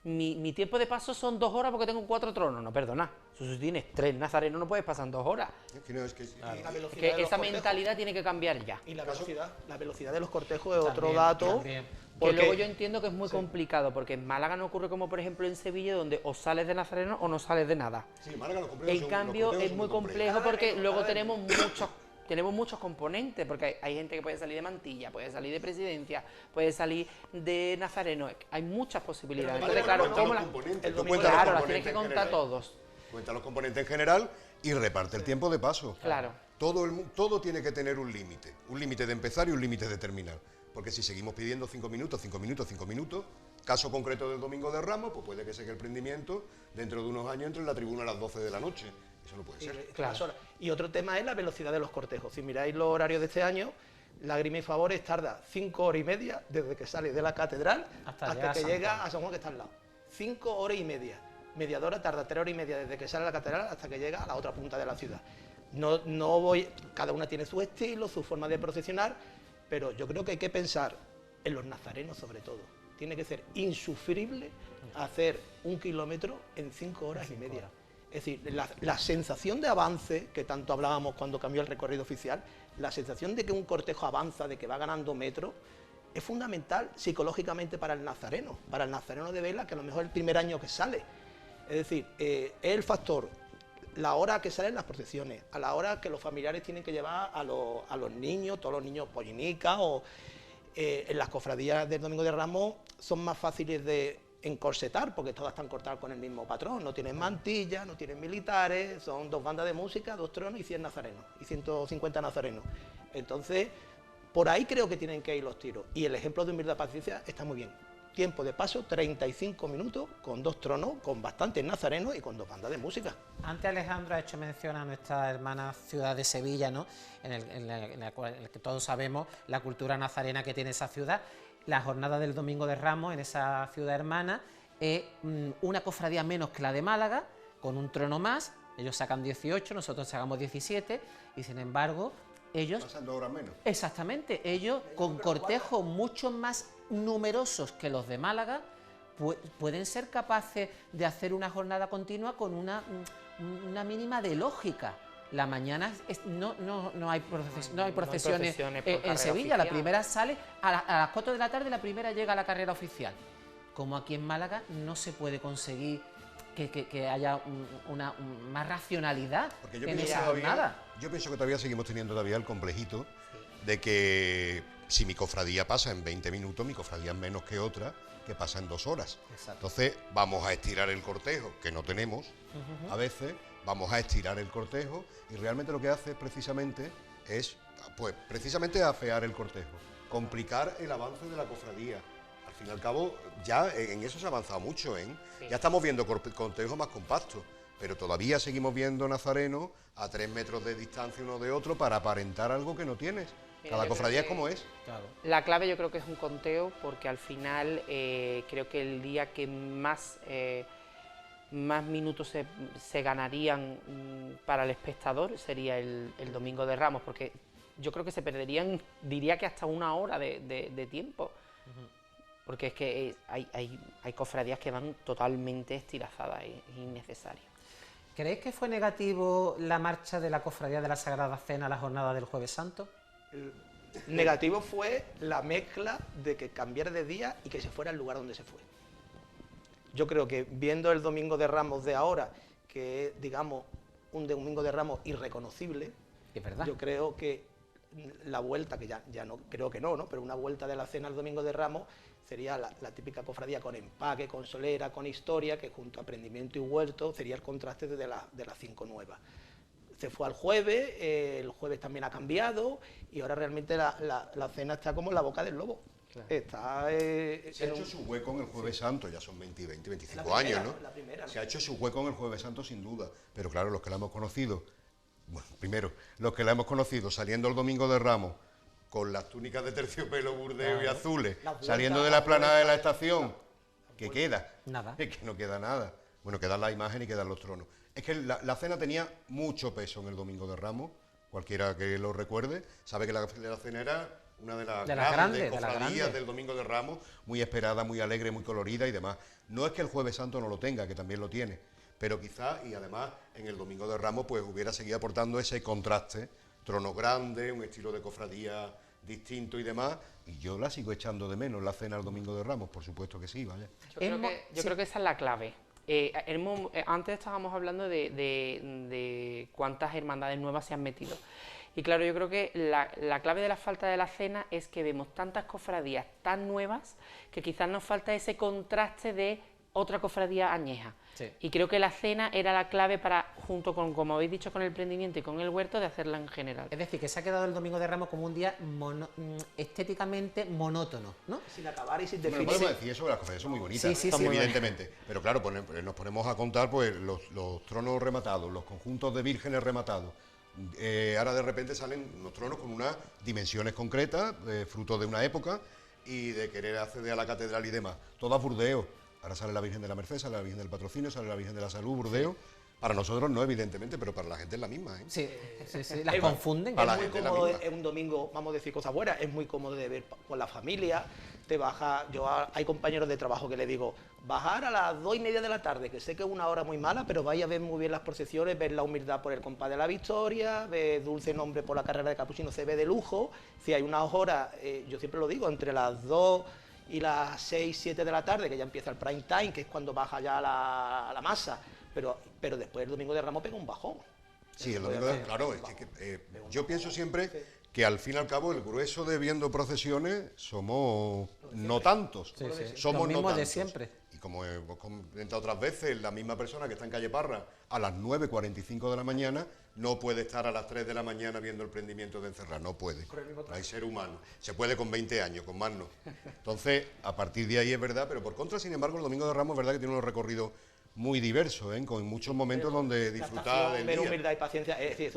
mi tiempo de paso son 2 horas porque tengo 4 tronos. No, perdona, si tú tienes 3 nazarenos no puedes pasar en 2 horas. Es que no, es que- La velocidad Que de los esa cortejos. mentalidad tiene que cambiar ya. Y la velocidad de los cortejos es otro También, dato. también. Que Porque luego yo entiendo que es muy complicado, porque en Málaga no ocurre como por ejemplo en Sevilla, donde o sales de nazareno o no sales de nada. Sí, Málaga, los complejos En son- cambio, los cortejos es son muy complejo Cada porque vez, luego cada vez. tenemos muchos componentes, porque hay gente que puede salir de Mantilla, puede salir de Presidencia, puede salir de Nazareno, hay muchas posibilidades. Vale, Entonces, claro, cuenta ¿cómo los la...? componentes, el tú domingo- cuentas los Claro, las componentes tienes que en contar general. todos. Cuenta los componentes en general y reparte el tiempo de paso. Claro. Todo tiene que tener un límite de empezar y un límite de terminar. Porque si seguimos pidiendo 5 minutos, 5 minutos, 5 minutos, caso concreto del Domingo de Ramos, pues puede que sea que el prendimiento dentro de unos años entre en la tribuna a las 12 de la noche. Eso no puede ser. Claro. las horas. Y otro tema es la velocidad de los cortejos. Si miráis los horarios de este año, Lágrima y Favores tarda 5 horas y media desde que sale de la catedral Hasta hasta, llegar a que San llega Juan. a San Juan, que está al lado. 5 horas y media. Mediadora tarda 3 horas y media desde que sale de la catedral hasta que llega a la otra punta de la ciudad. No voy, cada una tiene su estilo, su forma de procesionar, pero yo creo que hay que pensar en los nazarenos sobre todo. Tiene que ser insufrible hacer 1 kilómetro en 5 horas y media. Es decir, la sensación de avance, que tanto hablábamos cuando cambió el recorrido oficial, la sensación de que un cortejo avanza, de que va ganando metros, es fundamental psicológicamente para el nazareno de vela, que a lo mejor es el primer año que sale. Es decir, es el factor, la hora que salen las procesiones, a la hora que los familiares tienen que llevar a los niños, todos los niños pollinicas, o en las cofradías del Domingo de Ramos son más fáciles de encorsetar, porque todas están cortadas con el mismo patrón, no tienen mantilla, no tienen militares, son 2 bandas de música, 2 tronos y 100 nazarenos, y 150 nazarenos. Entonces, por ahí creo que tienen que ir los tiros, y el ejemplo de Humildad Paciencia está muy bien. Tiempo de paso, 35 minutos, con 2 tronos, con bastantes nazarenos y con 2 bandas de música. Antes Alejandro ha hecho mención a nuestra hermana ciudad de Sevilla, ¿no? en el que todos sabemos la cultura nazarena que tiene esa ciudad. La jornada del Domingo de Ramos en esa ciudad hermana es una cofradía menos que la de Málaga, con un trono más. Ellos sacan 18, nosotros sacamos 17, y sin embargo, ellos... Pasan 2 horas menos. Exactamente, ellos con cortejos mucho más numerosos que los de Málaga pueden ser capaces de hacer una jornada continua con una mínima de lógica. La mañana no hay procesiones procesiones por en carrera Sevilla, la oficial. primera sale a las 4 de la tarde, la primera llega a la carrera oficial. Como aquí en Málaga no se puede conseguir que haya más racionalidad Porque yo en pienso, esa jornada. yo pienso que todavía seguimos teniendo todavía el complejito de que si mi cofradía pasa en 20 minutos, mi cofradía es menos que otra que pasa en 2 horas. Exacto. Entonces vamos a estirar el cortejo, que no tenemos a veces, vamos a estirar el cortejo y realmente lo que hace precisamente es, pues precisamente afear el cortejo, complicar el avance de la cofradía. Al fin y al cabo, ya en eso se ha avanzado mucho, ¿eh? Sí. Ya estamos viendo cortejos más compactos, pero todavía seguimos viendo nazarenos a 3 metros de distancia uno de otro para aparentar algo que no tienes. Mira, Cada yo cofradía es creo como que- es. Claro. La clave yo creo que es un conteo, porque al final creo que el día que más minutos se ganarían para el espectador sería el Domingo de Ramos, porque yo creo que se perderían, diría que hasta 1 hora de tiempo, porque es que hay cofradías que van totalmente estirazadas, es innecesario. ¿Creéis que fue negativo la marcha de la Cofradía de la Sagrada Cena a la jornada del Jueves Santo? Negativo fue la mezcla de que cambiara de día y que se fuera al lugar donde se fue. Yo creo que viendo el Domingo de Ramos de ahora, que es, digamos, un Domingo de Ramos irreconocible, Es verdad. yo creo que la vuelta, que ya no, creo que no, pero una vuelta de la cena al Domingo de Ramos sería la típica cofradía con empaque, con solera, con historia, que junto a Prendimiento y Huerto sería el contraste de las 5 nuevas. Se fue al jueves, el jueves también ha cambiado y ahora realmente la cena está como en la boca del lobo. Claro. Está Se ha en hecho un- su hueco en el Jueves Santo, ya son 25 La primera, años, ¿no? la primera, ¿no? Se ha hecho su hueco en el Jueves Santo sin duda, pero claro, los que la hemos conocido bueno, primero, los que la hemos conocido saliendo el Domingo de Ramos con las túnicas de terciopelo burdeo y azules, saliendo de la explanada de la estación, ¿qué queda? Nada. Es que no queda nada. Bueno, quedan la imagen y quedan los tronos. Es que la cena tenía mucho peso en el Domingo de Ramos, cualquiera que lo recuerde, sabe que la cena era una de las grandes cofradías del Domingo de Ramos, muy esperada, muy alegre, muy colorida y demás. No es que el Jueves Santo no lo tenga, que también lo tiene, pero quizás, y además, en el Domingo de Ramos, pues hubiera seguido aportando ese contraste, trono grande, un estilo de cofradía distinto y demás, y yo la sigo echando de menos, la cena del Domingo de Ramos, por supuesto que sí, vaya. Yo creo que esa es la clave. Antes estábamos hablando de cuántas hermandades nuevas se han metido. Y claro, yo creo que la clave de la falta de la cena es que vemos tantas cofradías tan nuevas que quizás nos falta ese contraste de otra cofradía añeja. Sí. Y creo que la cena era la clave para, junto con, como habéis dicho, con el prendimiento y con el huerto, de hacerla en general. Es decir, que se ha quedado el Domingo de Ramos como un día estéticamente monótono, ¿no? Sin acabar y sin Bueno, definir. podemos decir eso, las cofradías son muy bonitas, Sí, sí, evidentemente. Pero claro, nos ponemos a contar pues los tronos rematados, los conjuntos de vírgenes rematados. Ahora de repente salen unos tronos con unas dimensiones concretas, fruto de una época y de querer acceder a la catedral y demás. Todas Burdeos. Ahora sale la Virgen de la Merced, sale la Virgen del Patrocinio, sale la Virgen de la Salud, Burdeos. Para nosotros no, evidentemente, pero para la gente es la misma, ¿eh? Sí, las confunden. Para la Es muy gente es la cómodo, misma. es un domingo, vamos a decir cosas buenas, es muy cómodo de ver con la familia, te baja, hay compañeros de trabajo que le digo, bajar a las 2:30 de la tarde, que sé que es una hora muy mala, pero vais a ver muy bien las procesiones, ver la humildad por el compás de la Victoria, ver Dulce Nombre por la carrera de Capuchino, se ve de lujo. Si hay unas horas, yo siempre lo digo, entre las 2 y las 6, 7 de la tarde, que ya empieza el prime time, que es cuando baja ya la masa, pero después el Domingo de Ramos pega un bajón. Sí, el domingo claro, es que yo pienso siempre que al fin y al cabo el grueso de viendo procesiones somos no tantos, somos Los mismos no de tantos. siempre. Y como hemos comentado otras veces, la misma persona que está en Calle Parra a las 9:45 de la mañana no puede estar a las 3 de la mañana viendo el prendimiento de Encerrar, no puede. No hay ser humano. Se puede con 20 años, con más no. Entonces, a partir de ahí es verdad, pero por contra, sin embargo, el Domingo de Ramos es verdad que tiene unos recorridos muy diversos, con muchos momentos donde disfrutar del ver día. humildad y paciencia, es decir, es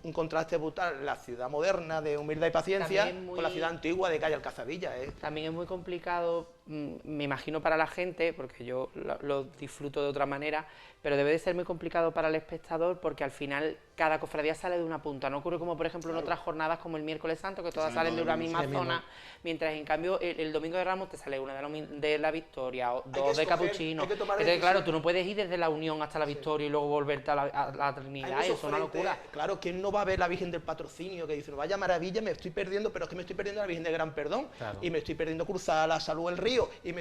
un contraste brutal, la ciudad moderna de humildad y paciencia También muy- con la ciudad antigua de Calle Alcazabilla. También es muy complicado, me imagino, para la gente, porque yo lo disfruto de otra manera, pero debe de ser muy complicado para el espectador porque al final cada cofradía sale de una punta. No ocurre como, por ejemplo, en otras jornadas como el Miércoles Santo, que todas salen de una misma zona, mientras en cambio el Domingo de Ramos te sale una de la Victoria, o dos de escoger, Capuchino. hay que tomar Entonces, claro, decisiones. tú no puedes ir desde la Unión hasta la Victoria y luego volverte a la Trinidad, Hay eso muchos es una frentes, locura. Claro, ¿quién no va a ver la Virgen del Patrocinio? Que dice, vaya maravilla, me estoy perdiendo, pero es que me estoy perdiendo la Virgen del Gran Perdón. Claro. Y me estoy perdiendo cruzar la Salud del Río. Y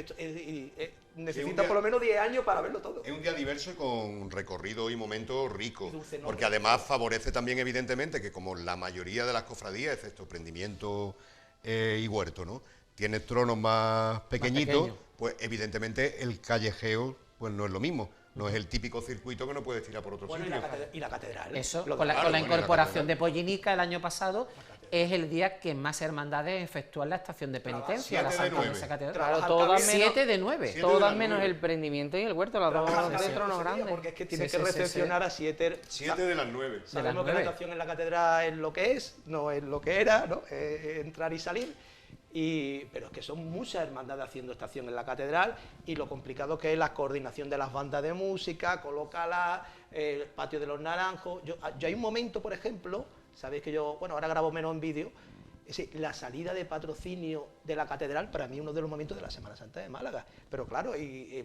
necesita día- por lo menos 10 años para verlo todo. Es un día diverso y con recorrido y momentos ricos, Y dulce nombre. porque además favorece también evidentemente que como la mayoría de las cofradías, excepto Prendimiento y Huerto, ¿no?, tiene tronos más pequeñitos, pequeños. pues evidentemente el callejeo pues no es lo mismo, no es el típico circuito que no puedes tirar por otro Bueno, y sitio. la catedral. Eso, Lo con la, demás, con la bueno, incorporación la de Pollinica el año pasado, es el día que más hermandades efectúan la estación de penitencia, la 7 de Santa 9. Mesa Catedral. Claro, Trabajar todas también, menos, 7 de 9. Siete de todas las menos 9. el prendimiento y el huerto, las dos Trabajar de también tronos ese día, grandes. porque es que tiene Sí, que sí, sí, recepcionar a 7. 7 de las 9. Sabemos que la 9. estación en la catedral es lo que es, no es lo que era, ¿no? Entrar y salir. Pero es que son muchas hermandades haciendo estación en la catedral y lo complicado que es la coordinación de las bandas de música, colocarlas, el patio de los naranjos. Yo hay un momento, por ejemplo, sabéis que yo, bueno, ahora grabo menos en vídeo, la salida de Patrocinio de la catedral para mí es uno de los momentos de la Semana Santa de Málaga. Pero claro, y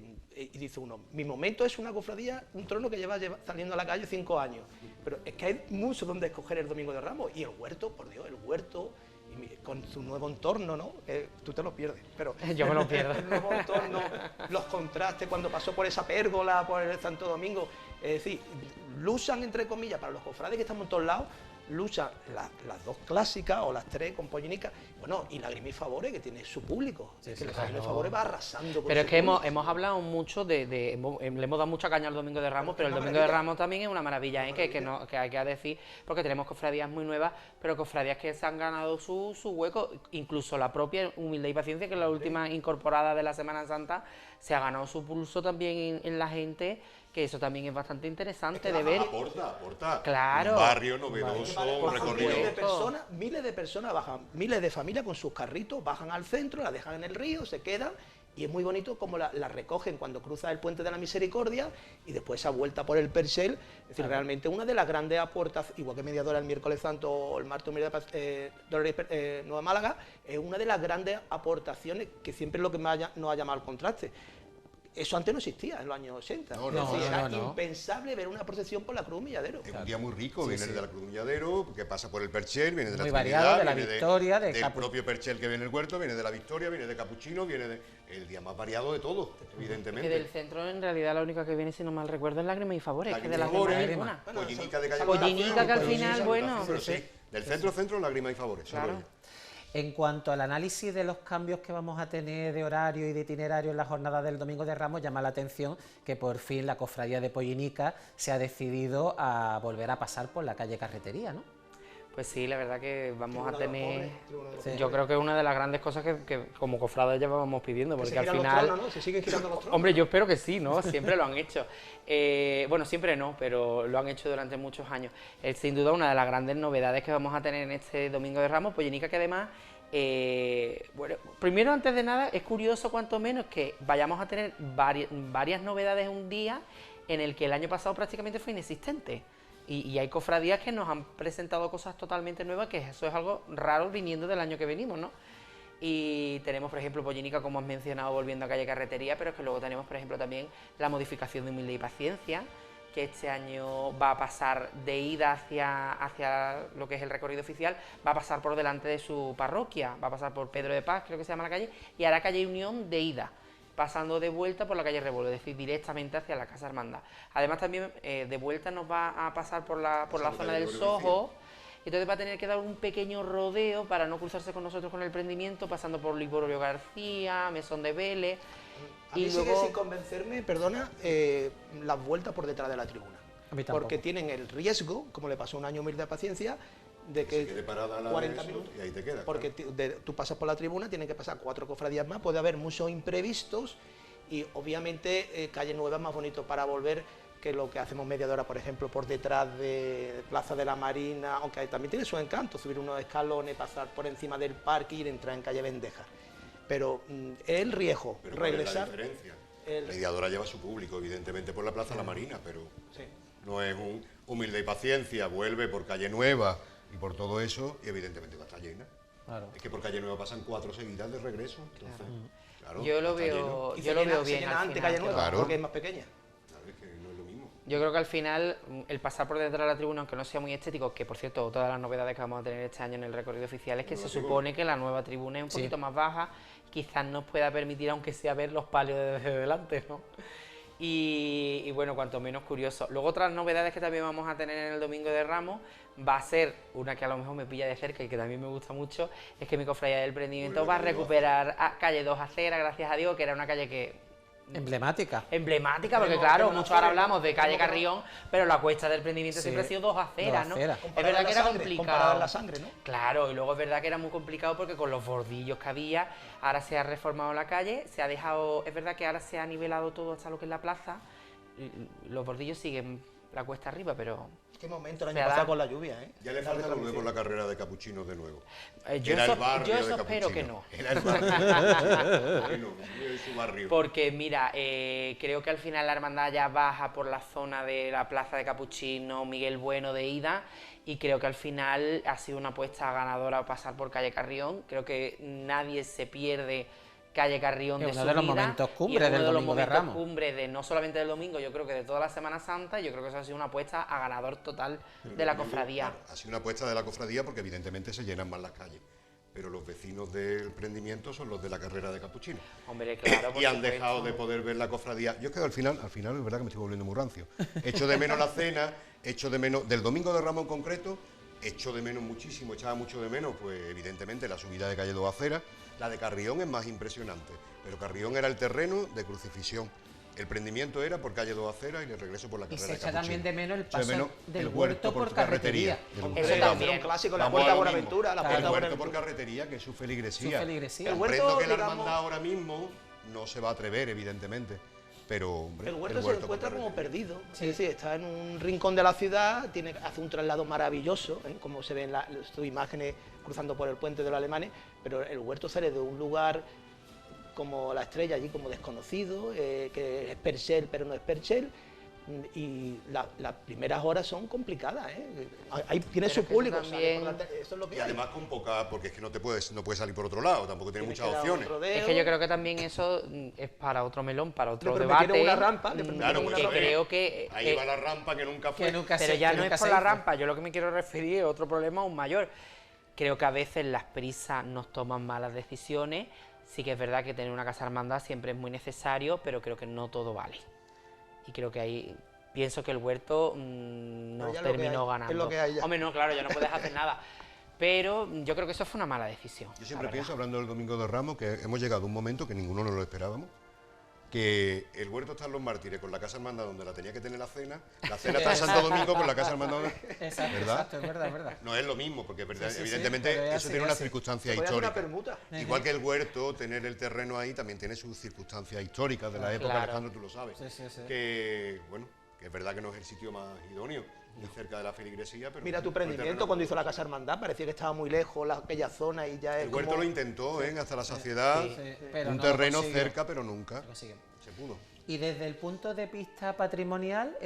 dice uno, mi momento es una cofradía, un trono que lleva saliendo a la calle 5 años. Pero es que hay mucho donde escoger el Domingo de Ramos. Y el huerto, por Dios, el huerto, con su nuevo entorno, ¿no? Tú te lo pierdes, pero... Yo me lo pierdo. El nuevo entorno, los contrastes, cuando pasó por esa pérgola, por el Santo Domingo. Es decir, luchan, entre comillas, para los cofrades que estamos en todos lados, luchan las dos clásicas o las tres con Pollinica, bueno, y Lágrima y Favore, que tiene su público. Es que Lágrima y Favore va arrasando con Pero su es que público. hemos hablado mucho le hemos dado mucha caña al Domingo de Ramos, pero el Domingo de Ramos también es una maravilla, que hay que decir, porque tenemos cofradías muy nuevas, pero cofradías que se han ganado su hueco, incluso la propia Humildad y Paciencia, que es la última incorporada de la Semana Santa, se ha ganado su pulso también en la gente, que eso también es bastante interesante de ver. Aporta. Claro. Un barrio novedoso, un Bajan recorrido. miles de personas bajan, miles de familias con sus carritos, bajan al centro, la dejan en el río, se quedan, y es muy bonito como la recogen cuando cruza el Puente de la Misericordia y después esa vuelta por el Perchel. Es decir, realmente una de las grandes aportaciones, igual que mediadora el miércoles santo o el martes Dolores Nueva Málaga, es una de las grandes aportaciones que siempre es lo que nos ha llamado al contraste. Eso antes no existía en los años 80. Era impensable ver una procesión por la Cruz Milladero. Es un día muy rico, viene de la Cruz Milladero, que pasa por el Perchel, viene de la muy Trinidad, variado, de la viene Victoria, del propio Perchel que viene el Huerto, viene de la Victoria, viene de Capuchino, viene el día más variado de todo, evidentemente. Que del centro en realidad la única que viene, si no mal recuerdo, es Lágrimas y Favores, que de las Favores, demás ninguna. Pollinica de Calle Pollinica, que al Pollinica, final, bueno, sí. Del centro, Lágrimas y Favores. Claro. Solo ella. En cuanto al análisis de los cambios que vamos a tener de horario y de itinerario en la jornada del Domingo de Ramos, llama la atención que por fin la cofradía de Pollinica se ha decidido a volver a pasar por la calle Carretería, ¿no? Pues sí, la verdad que vamos a tener... Sí. Yo creo que es una de las grandes cosas que como cofrades llevábamos pidiendo, porque al final... Tronos, ¿no? ¿Se siguen girando los tronos? Hombre, yo espero que sí, ¿no? Siempre lo han hecho. Bueno, siempre no, pero lo han hecho durante muchos años. Es sin duda una de las grandes novedades que vamos a tener en este Domingo de Ramos, Pollinica, que además... bueno, primero, antes de nada, es curioso cuanto menos que vayamos a tener varias novedades un día en el que el año pasado prácticamente fue inexistente. Y hay cofradías que nos han presentado cosas totalmente nuevas, que eso es algo raro viniendo del año que venimos, ¿no? Y tenemos, por ejemplo, Pollinica, como has mencionado, volviendo a calle Carretería, pero es que luego tenemos, por ejemplo, también la modificación de Humilde y Paciencia, que este año va a pasar de ida hacia lo que es el recorrido oficial, va a pasar por delante de su parroquia, va a pasar por Pedro de Paz, creo que se llama la calle, y hará calle Unión de ida, pasando de vuelta por la calle Revuelo, es decir, directamente hacia la Casa Hermandad. Además también de vuelta nos va a pasar por la zona del Soho, y entonces va a tener que dar un pequeño rodeo para no cruzarse con nosotros con el prendimiento, pasando por Liborio García, Mesón de Vélez. A mí sigue sin convencerme, perdona, las vueltas por detrás de la tribuna. Porque tienen el riesgo, como le pasó un año Humilde de Paciencia, de que se quede parada la 40 eso, minutos, y ahí te quedas. porque tú pasas por la tribuna, tienen que pasar 4 cofradías más, puede haber muchos imprevistos y obviamente Calle Nueva es más bonito para volver que lo que hacemos mediadora, por ejemplo, por detrás de Plaza de la Marina, aunque también tiene su encanto, subir unos escalones, pasar por encima del parque y entrar en Calle Vendeja. Pero es el riesgo, Pero regresar. ¿cuál es la diferencia? Mediadora lleva su público, evidentemente, por la Plaza de la Marina, pero Sí. no es un Humilde y Paciencia, vuelve por Calle Nueva y por todo eso, y evidentemente va a estar llena. Claro. Es que por Calle Nueva pasan 4 seguidas de regreso, entonces, claro, Yo lo va a estar lleno. veo, Y yo lo veo se bien. llena al antes final. Calle Nueva, Claro. porque es más pequeña. Claro, es que no es lo mismo. Yo creo que al final el pasar por detrás de la tribuna, aunque no sea muy estético, que por cierto todas las novedades que vamos a tener este año en el recorrido oficial es que se supone que la nueva tribuna es un poquito más baja, quizás nos pueda permitir aunque sea ver los palios desde delante, ¿no? Y bueno, cuanto menos curioso. Luego otras novedades que también vamos a tener en el Domingo de Ramos va a ser una que a lo mejor me pilla de cerca y que también me gusta mucho, es que mi cofradía del Prendimiento va a recuperar calle 2 Acera, gracias a Dios, que era una calle que... Emblemática. Emblemática, porque claro, mucho ahora hablamos de calle Carrión, pero la cuesta del Prendimiento siempre ha sido 2 aceras, ¿no? Es verdad que era complicado. Comparada la sangre, ¿no? Claro, y luego es verdad que era muy complicado porque con los bordillos que había, ahora se ha reformado la calle, se ha dejado, es verdad que ahora se ha nivelado todo hasta lo que es la plaza, los bordillos siguen la cuesta arriba, pero... Qué momento el año pasado con la lluvia, ¿eh? Ya le falta volver por la carrera de Capuchinos de nuevo. Yo Era eso, el barrio yo eso de espero Capuchino. que no. Era el barrio. Bueno, su barrio. Porque mira, creo que al final la hermandad ya baja por la zona de la plaza de Capuchino, Miguel Bueno de ida, y creo que al final ha sido una apuesta ganadora pasar por calle Carrión. Creo que nadie se pierde calle Carrión de uno su de los vida, momentos y cumbres es uno del de los Domingo de momentos Ramos. cumbres de no solamente del domingo, yo creo que de toda la Semana Santa. Yo creo que eso ha sido una apuesta a ganador total de la cofradía. Claro, ha sido una apuesta de la cofradía porque evidentemente se llenan más las calles. Pero los vecinos del Prendimiento son los de la carrera de Capuchino. Hombre, claro, por Y han supuesto. dejado de poder ver la cofradía. Yo es que al final es verdad que me estoy volviendo muy rancio. Echo de menos la cena, echo de menos, del Domingo de Ramos en concreto, echo de menos muchísimo, echaba mucho de menos, pues evidentemente la subida de calle 2 Aceras. La de Carrión es más impresionante, pero Carrión era el terreno de crucifixión. El Prendimiento era por calle 2 Aceras y el regreso por la Y carrera se de echa Capuchino. también de menos el Se ve paso menos del el huerto por carretería. Eso también. Un clásico, la Vamos Puerta a lo Buenaventura, mismo. la Puerta El huerto Buenaventura. por carretería, que es su feligresía. Su feligresía. El huerto, Comprendo que la digamos- hermandad ahora mismo no se va a atrever, evidentemente, pero hombre, El huerto se encuentra como perdido, es decir, está en un rincón de la ciudad, hace un traslado maravilloso, como se ven sus imágenes cruzando por el puente de los alemanes, pero el huerto sale de un lugar como la Estrella, allí como desconocido, que es Perchel, pero no es Perchel, y las primeras horas son complicadas, Ahí tiene su público, también... eso es lo que y además con poca, porque es que no puedes salir por otro lado, tampoco tiene muchas opciones. Es que yo creo que también eso es para otro melón, para otro le debate. Una rampa, claro, pues que creo que... ahí va la rampa que nunca fue. Pero ya no es por la rampa, yo lo que me quiero referir es otro problema aún mayor. Creo que a veces las prisas nos toman malas decisiones. Sí que es verdad que tener una casa hermandad siempre es muy necesario, pero creo que no todo vale. Y creo que ahí pienso que el huerto no terminó ganando. Es lo que hay ya. Hombre, no, claro, ya no puedes hacer nada. Pero yo creo que eso fue una mala decisión. Yo siempre pienso, hablando del Domingo de Ramos, que hemos llegado a un momento que ninguno nos lo esperábamos, que el huerto está en Los Mártires con la Casa Hermandad donde la tenía que tener la cena está en Santo Domingo con la Casa Hermandad. Exacto, exacto, es verdad. No es lo mismo, porque Sí, evidentemente eso tiene una circunstancia histórica. permuta. Igual que el huerto, tener el terreno ahí también tiene sus circunstancias históricas de la época, claro. Alejandro, tú lo sabes. Que, bueno, que es verdad que no es el sitio más idóneo, muy cerca de la feligresía, pero... Mira tu prendimiento cuando hizo la Casa Hermandad, parecía que estaba muy lejos aquella zona y ya es El huerto como... lo intentó, hasta la saciedad, pero un no terreno consiguió. cerca, pero nunca Consigue. se pudo. Y desde el punto de vista patrimonial,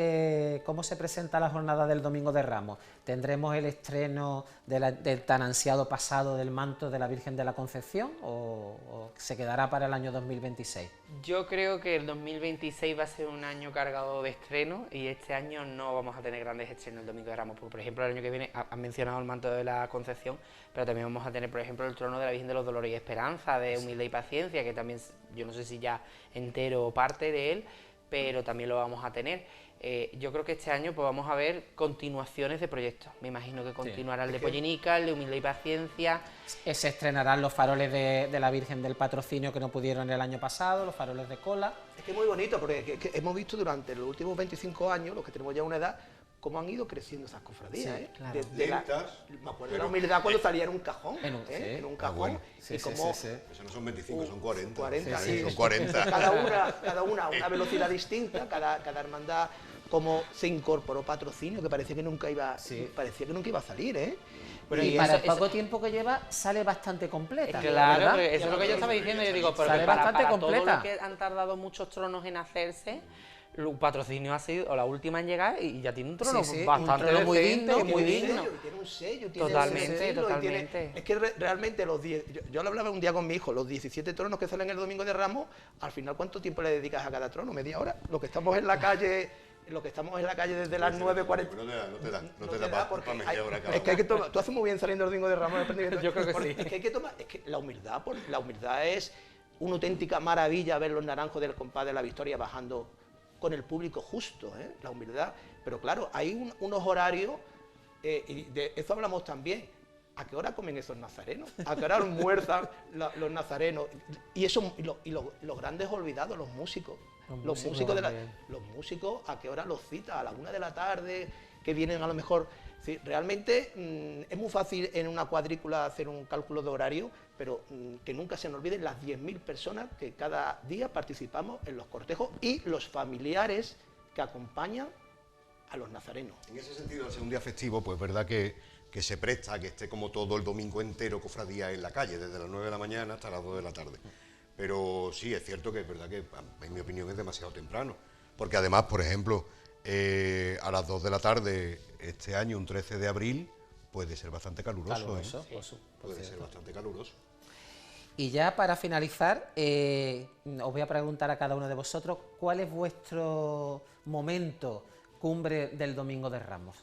¿cómo se presenta la jornada del Domingo de Ramos? ¿Tendremos el estreno del tan ansiado pasado del manto de la Virgen de la Concepción o se quedará para el año 2026? Yo creo que el 2026 va a ser un año cargado de estrenos y este año no vamos a tener grandes estrenos el Domingo de Ramos. Porque, por ejemplo, el año que viene han mencionado el manto de la Concepción, pero también vamos a tener, por ejemplo, el trono de la Virgen de los Dolores y Esperanza, de Humildad y Paciencia, que también, yo no sé si ya entero o parte de él, pero también lo vamos a tener. Yo creo que este año pues vamos a ver continuaciones de proyectos. Me imagino que continuará el de Pollinica, el de Humildad y Paciencia. Se estrenarán los faroles de la Virgen del Patrocinio que no pudieron el año pasado, los faroles de cola. Es que es muy bonito, porque es que hemos visto durante los últimos 25 años, los que tenemos ya una edad, cómo han ido creciendo esas cofradías. Sí, claro. Me acuerdo de la humildad cuando salía en un cajón. En un cajón. bueno. Y como Eso no son 25, son 40. 40, Sí, sí. son 40. Cada una a una velocidad distinta, cada hermandad, como se incorporó patrocinio, que parecía que nunca iba a salir, Pero y para el poco tiempo que lleva, sale bastante completa. Claro, ¿verdad? eso es lo que yo estaba diciendo. Yo digo, pero Sale para bastante todo completa. lo que han tardado muchos tronos en hacerse, el patrocinio ha sido la última en llegar y ya tiene un trono bastante un trono muy decente, digno, muy Tiene digno. un sello, tiene Totalmente, un estilo, totalmente. es que realmente yo lo hablaba un día con mi hijo, los 17 tronos que salen el Domingo de Ramos, al final, ¿cuánto tiempo le dedicas a cada trono? ¿Media hora? Lo que estamos en la calle desde las 9:40. No te da para media hora cada Es que hay que tomar, tú haces muy bien saliendo el Domingo de Ramos. Yo creo que sí. Es que hay que tomar, es que la humildad es una auténtica maravilla ver los naranjos del compás de la Victoria bajando con el público justo, la humildad. Pero claro, hay unos horarios, y de eso hablamos también. ¿A qué hora comen esos nazarenos? ¿A qué hora almuerzan los nazarenos? Y los grandes olvidados, los músicos. Los músicos, ¿a qué hora los cita? A la 1 de la tarde, que vienen a lo mejor... Sí, realmente es muy fácil en una cuadrícula hacer un cálculo de horario, pero que nunca se nos olviden las 10.000 personas que cada día participamos en los cortejos y los familiares que acompañan a los nazarenos. En ese sentido, al ser un día festivo, pues verdad que se presta a que esté como todo el domingo entero cofradía en la calle, desde las 9 de la mañana hasta las 2 de la tarde. Pero sí, es cierto que es verdad que, en mi opinión, es demasiado temprano. Porque además, por ejemplo, a las 2 de la tarde, este año, un 13 de abril, puede ser bastante caluroso. Puede ser bastante caluroso. Y ya para finalizar, os voy a preguntar a cada uno de vosotros, ¿cuál es vuestro momento cumbre del Domingo de Ramos?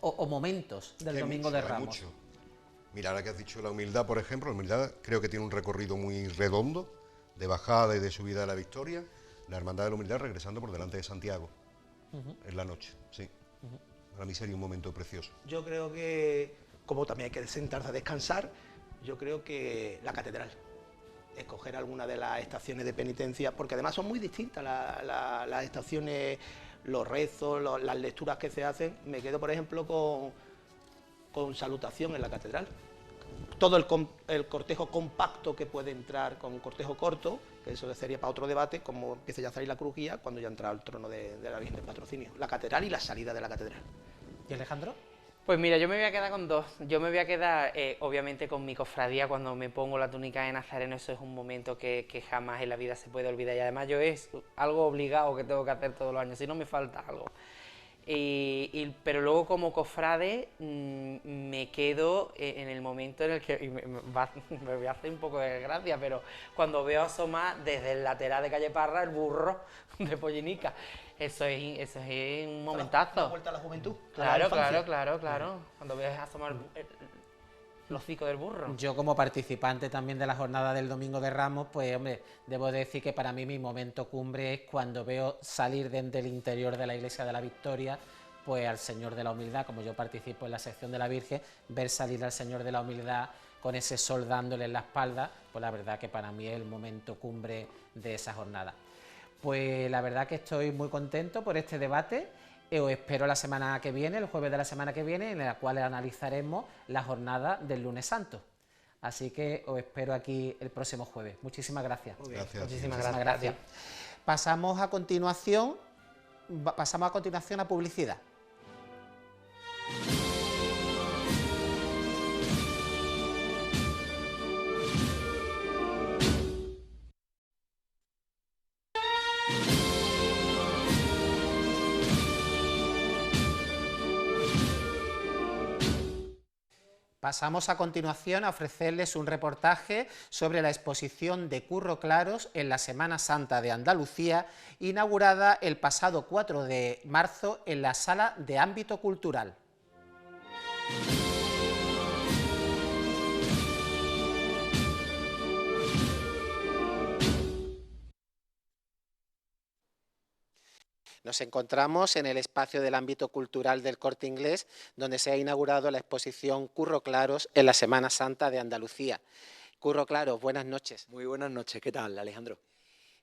O momentos del Domingo de Ramos. Hay mucho. Mira, ahora que has dicho la humildad, por ejemplo, la humildad creo que tiene un recorrido muy redondo, de bajada y de subida de la Victoria, la Hermandad de la Humildad regresando por delante de Santiago, en la noche, sí. Para mí sería un momento precioso. Yo creo que, como también hay que sentarse a descansar, yo creo que la catedral, escoger alguna de las estaciones de penitencia, porque además son muy distintas las estaciones, los rezos, las lecturas que se hacen. Me quedo, por ejemplo, con salutación en la catedral. Todo el cortejo compacto que puede entrar con un cortejo corto que eso sería para otro debate, como empieza ya a salir la crujía cuando ya entra al trono de la Virgen del Patrocinio, la catedral y la salida de la catedral. ¿Y Alejandro? Pues mira, yo me voy a quedar con dos. Yo me voy a quedar, obviamente, con mi cofradía cuando me pongo la túnica de Nazareno. Eso es un momento que jamás en la vida se puede olvidar. Y además yo es algo obligado que tengo que hacer todos los años, si no me falta algo. Pero luego como cofrade me quedo en el momento en el que, y me voy a hacer un poco de gracia, pero cuando veo asomar desde el lateral de Calle Parra el burro de Pollinica. Eso es un momentazo. La vuelta a la juventud. Claro. Cuando ves asomar el hocico del burro. Yo como participante también de la jornada del Domingo de Ramos, pues hombre, debo decir que para mí mi momento cumbre es cuando veo salir desde el interior de la Iglesia de la Victoria, pues al Señor de la Humildad. Como yo participo en la sección de la Virgen, ver salir al Señor de la Humildad con ese sol dándole en la espalda, pues la verdad que para mí es el momento cumbre de esa jornada. Pues la verdad que estoy muy contento por este debate. Os espero la semana que viene, el jueves de la semana que viene, en la cual analizaremos la jornada del lunes santo. Así que os espero aquí el próximo jueves. Muchísimas gracias. Gracias. Muchísimas gracias. Pasamos a continuación a publicidad. Pasamos a continuación a ofrecerles un reportaje sobre la exposición de Curro Claros en la Semana Santa de Andalucía, inaugurada el pasado 4 de marzo en la Sala de Ámbito Cultural. Nos encontramos en el espacio del ámbito cultural del Corte Inglés, donde se ha inaugurado la exposición Curro Claros en la Semana Santa de Andalucía. Curro Claros, buenas noches. Muy buenas noches, ¿qué tal, Alejandro?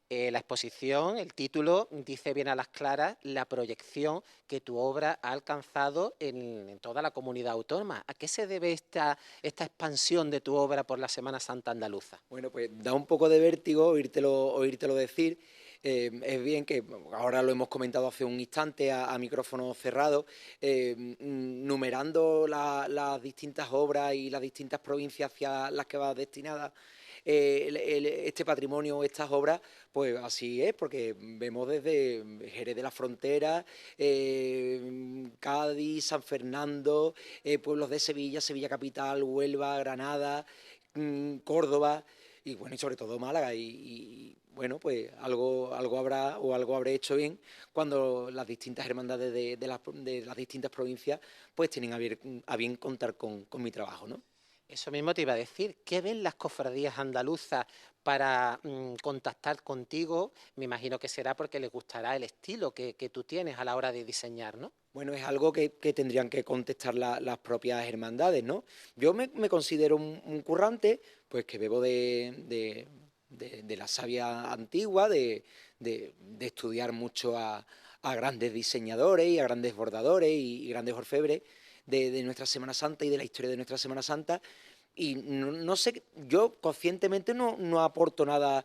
La exposición, el título, dice bien a las claras la proyección que tu obra ha alcanzado en toda la comunidad autónoma. ¿A qué se debe esta expansión de tu obra por la Semana Santa andaluza? Bueno, pues da un poco de vértigo oírtelo decir. Es bien que ahora lo hemos comentado hace un instante a micrófono cerrado, numerando las distintas obras y las distintas provincias hacia las que va destinada este patrimonio, estas obras, pues así es, porque vemos desde Jerez de la Frontera, Cádiz, San Fernando, pueblos de Sevilla, Sevilla Capital, Huelva, Granada, Córdoba y bueno, y sobre todo Málaga y bueno, pues algo habré hecho bien cuando las distintas hermandades de las distintas provincias pues tienen a bien contar con mi trabajo, ¿no? Eso mismo te iba a decir. ¿Qué ven las cofradías andaluzas para contactar contigo? Me imagino que será porque les gustará el estilo que tú tienes a la hora de diseñar, ¿no? Bueno, es algo que tendrían que contestar las propias hermandades, ¿no? Yo me considero un currante, pues que bebo de la savia antigua, de estudiar mucho a grandes diseñadores y a grandes bordadores y grandes orfebres de nuestra Semana Santa y de la historia de nuestra Semana Santa. Y no sé, yo conscientemente no aporto nada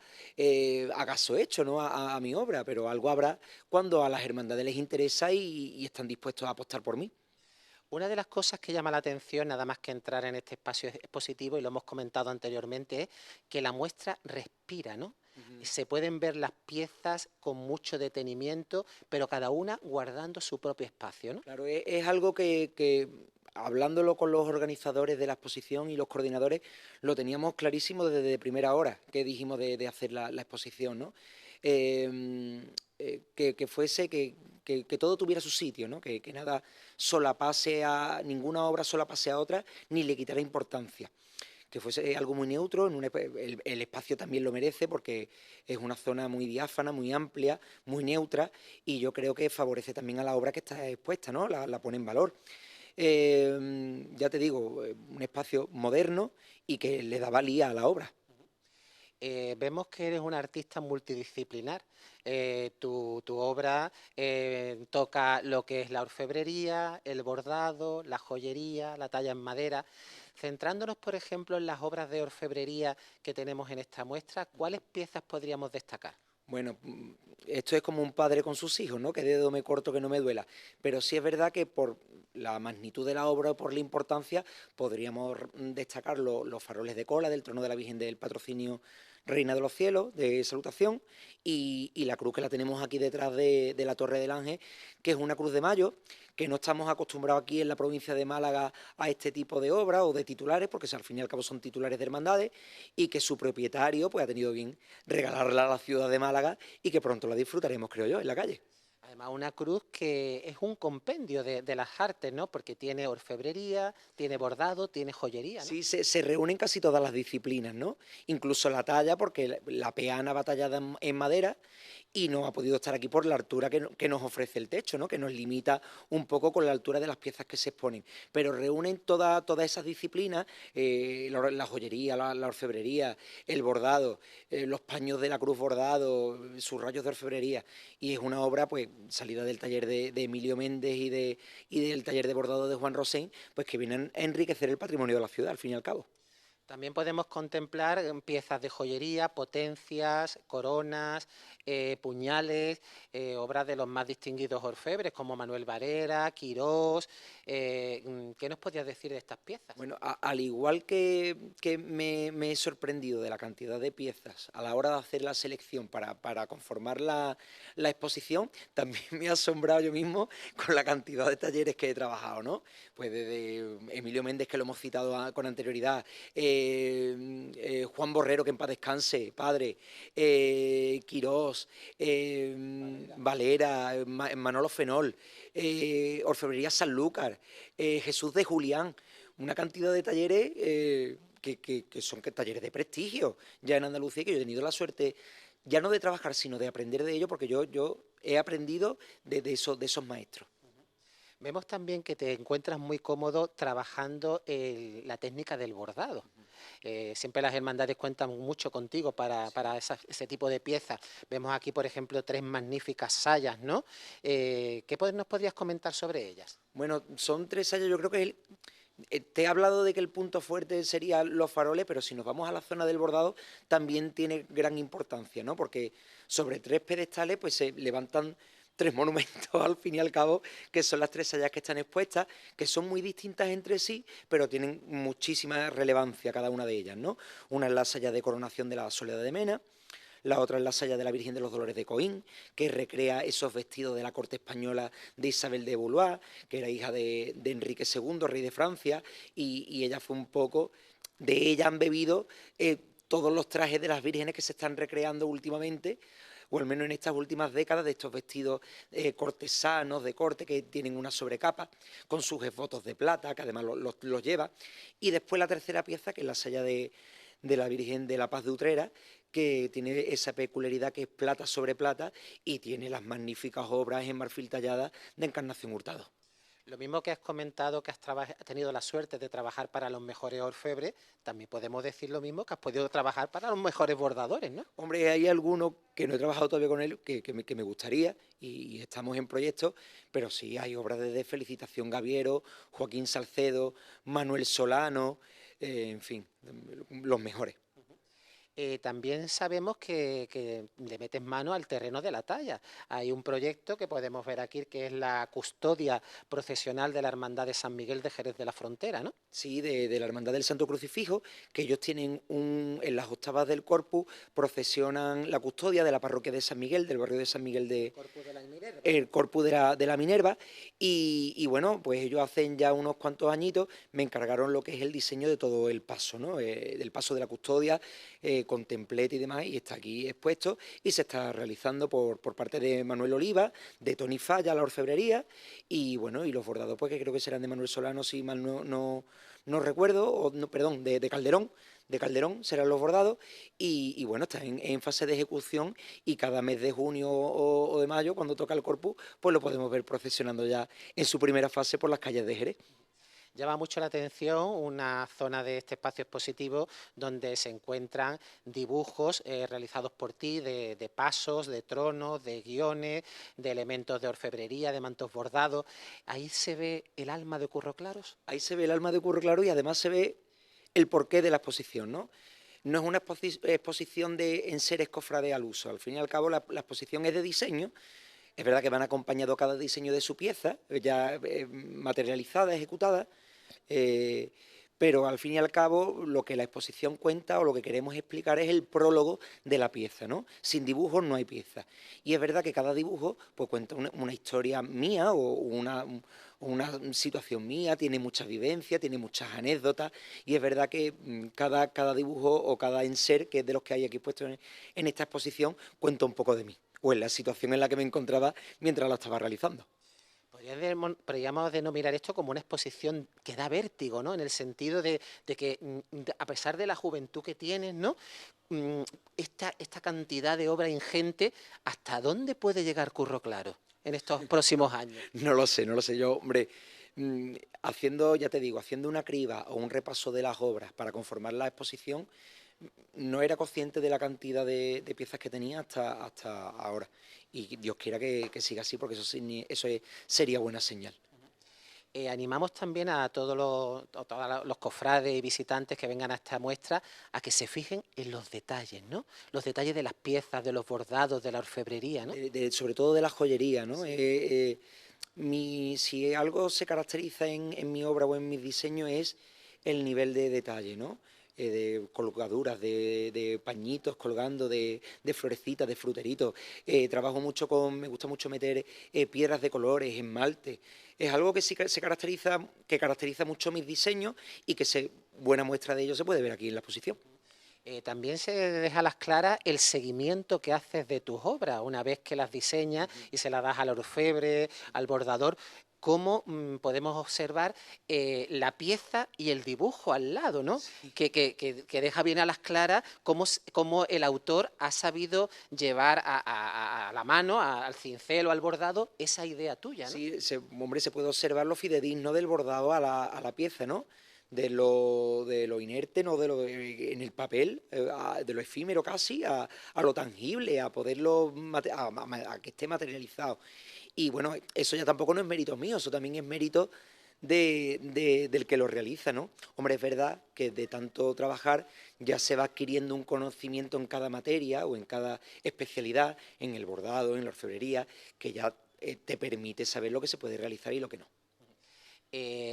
acaso hecho, ¿no? a mi obra, pero algo habrá cuando a las hermandades les interesa y están dispuestos a apostar por mí. Una de las cosas que llama la atención, nada más que entrar en este espacio expositivo, y lo hemos comentado anteriormente, es que la muestra respira, ¿no? Se pueden ver las piezas con mucho detenimiento, pero cada una guardando su propio espacio, ¿no? Claro, es algo que hablándolo con los organizadores de la exposición y los coordinadores, lo teníamos clarísimo desde primera hora que dijimos de hacer la exposición, ¿no? Que fuese, que todo tuviera su sitio, ¿no? Que nada ninguna obra solapase a otra, ni le quitara importancia. Que fuese algo muy neutro, el espacio también lo merece porque es una zona muy diáfana, muy amplia, muy neutra y yo creo que favorece también a la obra que está expuesta, ¿no? La pone en valor. Ya te digo, un espacio moderno y que le da valía a la obra. vemos que eres un artista multidisciplinar. Tu obra toca lo que es la orfebrería, el bordado, la joyería, la talla en madera. Centrándonos, por ejemplo, en las obras de orfebrería que tenemos en esta muestra, ¿cuáles piezas podríamos destacar? Bueno, esto es como un padre con sus hijos, ¿no? Que dedo me corto que no me duela. Pero sí es verdad que por la magnitud de la obra o por la importancia podríamos destacar los faroles de cola del trono de la Virgen del Patrocinio Reina de los Cielos, de Salutación, y la cruz que la tenemos aquí detrás de la Torre del Ángel, que es una cruz de mayo, que no estamos acostumbrados aquí en la provincia de Málaga a este tipo de obras o de titulares, porque al fin y al cabo son titulares de hermandades, y que su propietario pues ha tenido bien regalarla a la ciudad de Málaga y que pronto la disfrutaremos, creo yo, en la calle. Además, una cruz que es un compendio de las artes, ¿no? Porque tiene orfebrería, tiene bordado, tiene joyería, ¿no? Sí, se reúnen casi todas las disciplinas, ¿no? Incluso la talla, porque la peana va tallada en madera y no ha podido estar aquí por la altura que nos ofrece el techo, ¿no? Que nos limita un poco con la altura de las piezas que se exponen. Pero reúnen todas esas disciplinas, la joyería, la orfebrería, el bordado, los paños de la cruz bordado, sus rayos de orfebrería. Y es una obra, pues, salida del taller de Emilio Méndez y del taller de bordado de Juan Rosén, pues que vienen a enriquecer el patrimonio de la ciudad, al fin y al cabo. También podemos contemplar piezas de joyería, potencias, coronas, puñales, obras de los más distinguidos orfebres como Manuel Varera, Quirós. ¿Qué nos podrías decir de estas piezas? Bueno, al igual que me he sorprendido de la cantidad de piezas a la hora de hacer la selección para conformar la exposición, también me he asombrado yo mismo con la cantidad de talleres que he trabajado, ¿no? Pues desde Emilio Méndez, que lo hemos citado con anterioridad, Juan Borrero, que en paz descanse, padre, Quirós, Valera, Manolo Fenol, Orfebrería Sanlúcar, Jesús de Julián, una cantidad de talleres que son talleres de prestigio ya en Andalucía, que yo he tenido la suerte ya no de trabajar, sino de aprender de ellos, porque yo he aprendido de esos maestros. Vemos también que te encuentras muy cómodo trabajando la técnica del bordado. Siempre las hermandades cuentan mucho contigo para ese tipo de piezas. Vemos aquí, por ejemplo, 3 magníficas sayas, ¿no? ¿Qué nos podrías comentar sobre ellas? Bueno, son 3 sayas, yo creo que te he hablado de que el punto fuerte serían los faroles, pero si nos vamos a la zona del bordado también tiene gran importancia, ¿no? Porque sobre 3 pedestales pues se levantan 3 monumentos al fin y al cabo, que son las 3 sayas que están expuestas, que son muy distintas entre sí, pero tienen muchísima relevancia cada una de ellas, ¿no? Una es la saya de coronación de la Soledad de Mena, la otra es la saya de la Virgen de los Dolores de Coín, que recrea esos vestidos de la corte española de Isabel de Valois, que era hija de Enrique II, rey de Francia, y ella fue un poco, de ella han bebido todos los trajes de las vírgenes que se están recreando últimamente, o al menos en estas últimas décadas, de estos vestidos cortesanos de corte que tienen una sobrecapa, con sus esbotos de plata, que además los lleva. Y después la tercera pieza, que es la saya de la Virgen de la Paz de Utrera, que tiene esa peculiaridad que es plata sobre plata y tiene las magníficas obras en marfil tallada de Encarnación Hurtado. Lo mismo que has comentado, que has tenido la suerte de trabajar para los mejores orfebres, también podemos decir lo mismo, que has podido trabajar para los mejores bordadores, ¿no? Hombre, hay algunos que no he trabajado todavía con él, que me gustaría, y estamos en proyectos, pero sí hay obras de Felicitación Gaviero, Joaquín Salcedo, Manuel Solano, en fin, los mejores. También sabemos que le metes mano al terreno de la talla. Hay un proyecto que podemos ver aquí, que es la custodia procesional de la Hermandad de San Miguel de Jerez de la Frontera, ¿no? Sí, de la Hermandad del Santo Crucifijo, que ellos tienen en las octavas del Corpus, procesionan la custodia de la parroquia de San Miguel, del barrio de San Miguel el Corpus de la Minerva, y bueno, pues ellos hacen ya unos cuantos añitos, me encargaron lo que es el diseño de todo el paso, ¿no? Del paso de la custodia, con templete y demás, y está aquí expuesto y se está realizando por parte de Manuel Oliva, de Tony Falla, la orfebrería, y bueno, y los bordados pues que creo que serán de Manuel Solano, si mal no recuerdo, perdón, de Calderón serán los bordados, y bueno, está en fase de ejecución, y cada mes de junio o de mayo, cuando toca el Corpus, pues lo podemos ver procesionando ya en su primera fase por las calles de Jerez. Llama mucho la atención una zona de este espacio expositivo donde se encuentran dibujos realizados por ti de pasos, de tronos, de guiones, de elementos de orfebrería, de mantos bordados. ¿Ahí se ve el alma de Curro Claros? Ahí se ve el alma de Curro Claros y además se ve el porqué de la exposición, ¿no? No es una exposición de enseres cofrades al uso. Al fin y al cabo, la exposición es de diseño. Es verdad que van acompañado cada diseño de su pieza, ya materializada, ejecutada, pero al fin y al cabo lo que la exposición cuenta o lo que queremos explicar es el prólogo de la pieza, ¿no? Sin dibujos no hay pieza. Y es verdad que cada dibujo pues, cuenta una historia mía o una situación mía, tiene mucha vivencia, tiene muchas anécdotas, y es verdad que cada dibujo o cada enser, que es de los que hay aquí puestos en esta exposición, cuenta un poco de mí, o en la situación en la que me encontraba mientras la estaba realizando. Podríamos denominar esto como una exposición que da vértigo, ¿no? En el sentido de que, a pesar de la juventud que tienes, ¿no? Esta cantidad de obra ingente, ¿hasta dónde puede llegar Curro Claros en estos próximos años? No lo sé. Yo, hombre, haciendo, ya te digo, haciendo una criba o un repaso de las obras para conformar la exposición, no era consciente de la cantidad de piezas que tenía hasta ahora. Y Dios quiera que siga así, porque eso sería buena señal. Animamos también a todos los cofrades y visitantes que vengan a esta muestra a que se fijen en los detalles, ¿no? Los detalles de las piezas, de los bordados, de la orfebrería, ¿no? Sobre todo de la joyería, ¿no? Sí. Si algo se caracteriza en mi obra o en mis diseños es el nivel de detalle, ¿no? De colgaduras, de pañitos colgando, de florecitas, de fruteritos. Trabajo mucho me gusta mucho meter piedras de colores, esmalte. Es algo que sí que caracteriza mucho mis diseños y que buena muestra de ello se puede ver aquí en la exposición. También se deja a las claras el seguimiento que haces de tus obras, una vez que las diseñas y se las das al orfebre, al bordador. Cómo podemos observar la pieza y el dibujo al lado, ¿no? Sí. Que deja bien a las claras cómo el autor ha sabido llevar a la mano, al cincel o al bordado, esa idea tuya, ¿no? Sí, hombre, se puede observar lo fidedigno del bordado a la pieza, ¿no? De lo inerte, ¿no? En el papel, de lo efímero casi, a lo tangible, a poderlo, a que esté materializado. Y bueno, eso ya tampoco no es mérito mío, eso también es mérito del que lo realiza, ¿no? Hombre, es verdad que de tanto trabajar ya se va adquiriendo un conocimiento en cada materia o en cada especialidad, en el bordado, en la orfebrería, que ya te permite saber lo que se puede realizar y lo que no.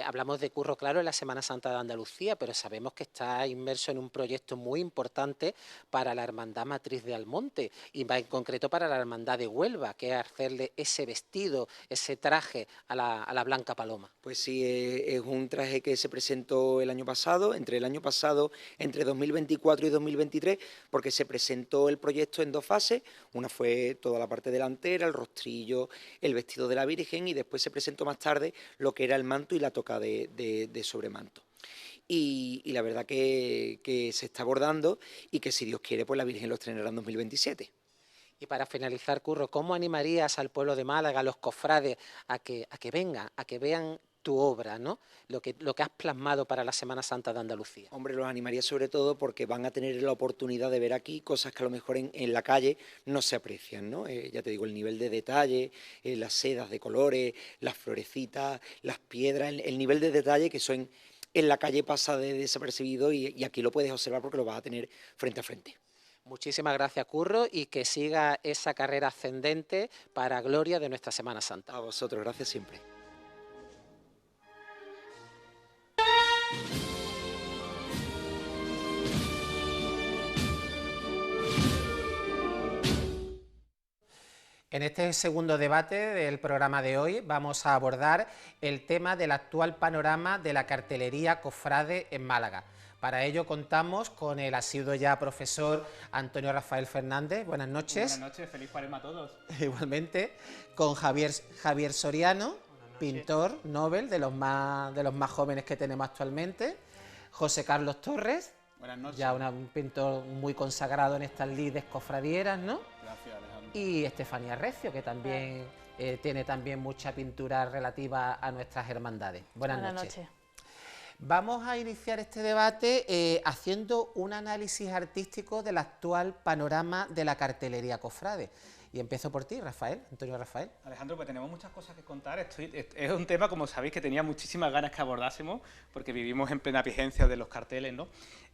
Hablamos de Curro Claros en la Semana Santa de Andalucía, pero sabemos que está inmerso en un proyecto muy importante para la Hermandad Matriz de Almonte y en concreto para la Hermandad de Huelva, que es hacerle ese vestido, ese traje a la Blanca Paloma. Pues sí, es un traje que se presentó el año pasado, entre 2024 y 2023, porque se presentó el proyecto en dos fases. Una fue toda la parte delantera, el rostrillo, el vestido de la Virgen, y después se presentó más tarde lo que era el manto y la toca de sobremanto. Y la verdad que se está abordando y que si Dios quiere pues la Virgen lo estrenará en 2027. Y para finalizar, Curro, ¿cómo animarías al pueblo de Málaga, a los cofrades, a que vengan, a que vean tu obra, ¿no? Lo que has plasmado para la Semana Santa de Andalucía? Hombre, los animaría sobre todo porque van a tener la oportunidad de ver aquí cosas que a lo mejor en la calle no se aprecian, ¿no? Ya te digo, el nivel de detalle, las sedas de colores, las florecitas, las piedras, el nivel de detalle que eso en la calle pasa de desapercibido y aquí lo puedes observar porque lo vas a tener frente a frente. Muchísimas gracias, Curro, y que siga esa carrera ascendente para gloria de nuestra Semana Santa. A vosotros, gracias siempre. En este segundo debate del programa de hoy vamos a abordar el tema del actual panorama de la cartelería cofrade en Málaga. Para ello contamos con el asiduo ya profesor Antonio Rafael Fernández. Buenas noches. Buenas noches, feliz Cuaresma a todos. Igualmente, con Javier Soriano, pintor Nobel, de los más jóvenes que tenemos actualmente. José Carlos Torres. Buenas noches. Ya un pintor muy consagrado en estas lides cofradieras, ¿no? Gracias, Alejandro. Y Estefanía Recio, que también tiene también mucha pintura relativa a nuestras hermandades. Buenas noches. Vamos a iniciar este debate haciendo un análisis artístico del actual panorama de la cartelería cofrade. Y empiezo por ti, Rafael, Antonio Rafael. Alejandro, pues tenemos muchas cosas que contar. Es un tema, como sabéis, que tenía muchísimas ganas que abordásemos, porque vivimos en plena vigencia de los carteles, ¿no?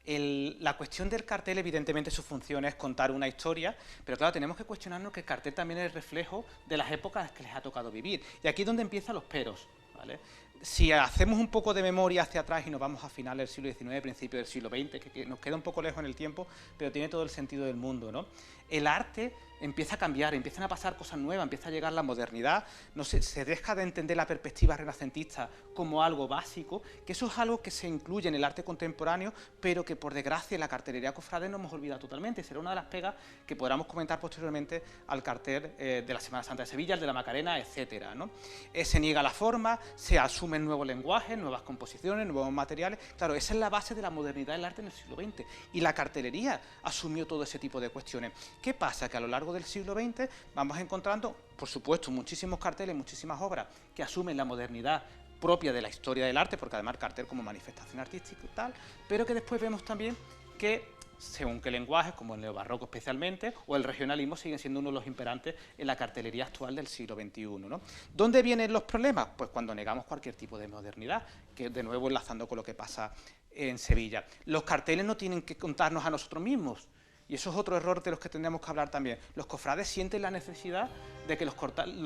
La cuestión del cartel, evidentemente, su función es contar una historia, pero claro, tenemos que cuestionarnos que el cartel también es el reflejo de las épocas que les ha tocado vivir. Y aquí es donde empiezan los peros, ¿vale? Si hacemos un poco de memoria hacia atrás y nos vamos a finales del siglo XIX, principios del siglo XX, que nos queda un poco lejos en el tiempo, pero tiene todo el sentido del mundo, ¿no? El arte empieza a cambiar, empiezan a pasar cosas nuevas, empieza a llegar la modernidad, no se deja de entender la perspectiva renacentista como algo básico, que eso es algo que se incluye en el arte contemporáneo, pero que por desgracia en la cartelería cofrade no hemos olvidado totalmente. Será una de las pegas que podamos comentar posteriormente al cartel de la Semana Santa de Sevilla, el de la Macarena, etcétera, ¿no? Se niega la forma, se asumen nuevos lenguajes, nuevas composiciones, nuevos materiales. Claro, esa es la base de la modernidad del arte en el siglo XX, y la cartelería asumió todo ese tipo de cuestiones. ¿Qué pasa? Que a lo largo del siglo XX vamos encontrando, por supuesto, muchísimos carteles, muchísimas obras que asumen la modernidad propia de la historia del arte, porque además el cartel como manifestación artística y tal, pero que después vemos también que, según qué lenguajes, como el neobarroco especialmente, o el regionalismo, siguen siendo uno de los imperantes en la cartelería actual del siglo XXI, ¿no? ¿Dónde vienen los problemas? Pues cuando negamos cualquier tipo de modernidad, que de nuevo enlazando con lo que pasa en Sevilla. Los carteles no tienen que contarnos a nosotros mismos, y eso es otro error de los que tendremos que hablar también. Los cofrades sienten la necesidad de que los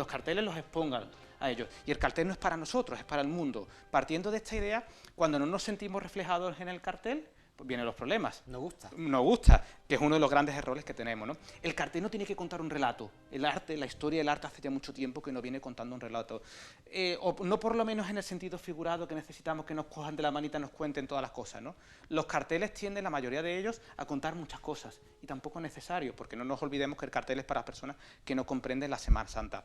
carteles los expongan a ellos. Y el cartel no es para nosotros, es para el mundo. Partiendo de esta idea, cuando no nos sentimos reflejados en el cartel, pues vienen los problemas. Nos gusta. Nos gusta, que es uno de los grandes errores que tenemos, ¿no? El cartel no tiene que contar un relato. El arte, la historia del arte hace ya mucho tiempo que no viene contando un relato. O no por lo menos en el sentido figurado que necesitamos que nos cojan de la manita y nos cuenten todas las cosas, ¿no? Los carteles tienden, la mayoría de ellos, a contar muchas cosas. Y tampoco es necesario, porque no nos olvidemos que el cartel es para personas que no comprenden la Semana Santa.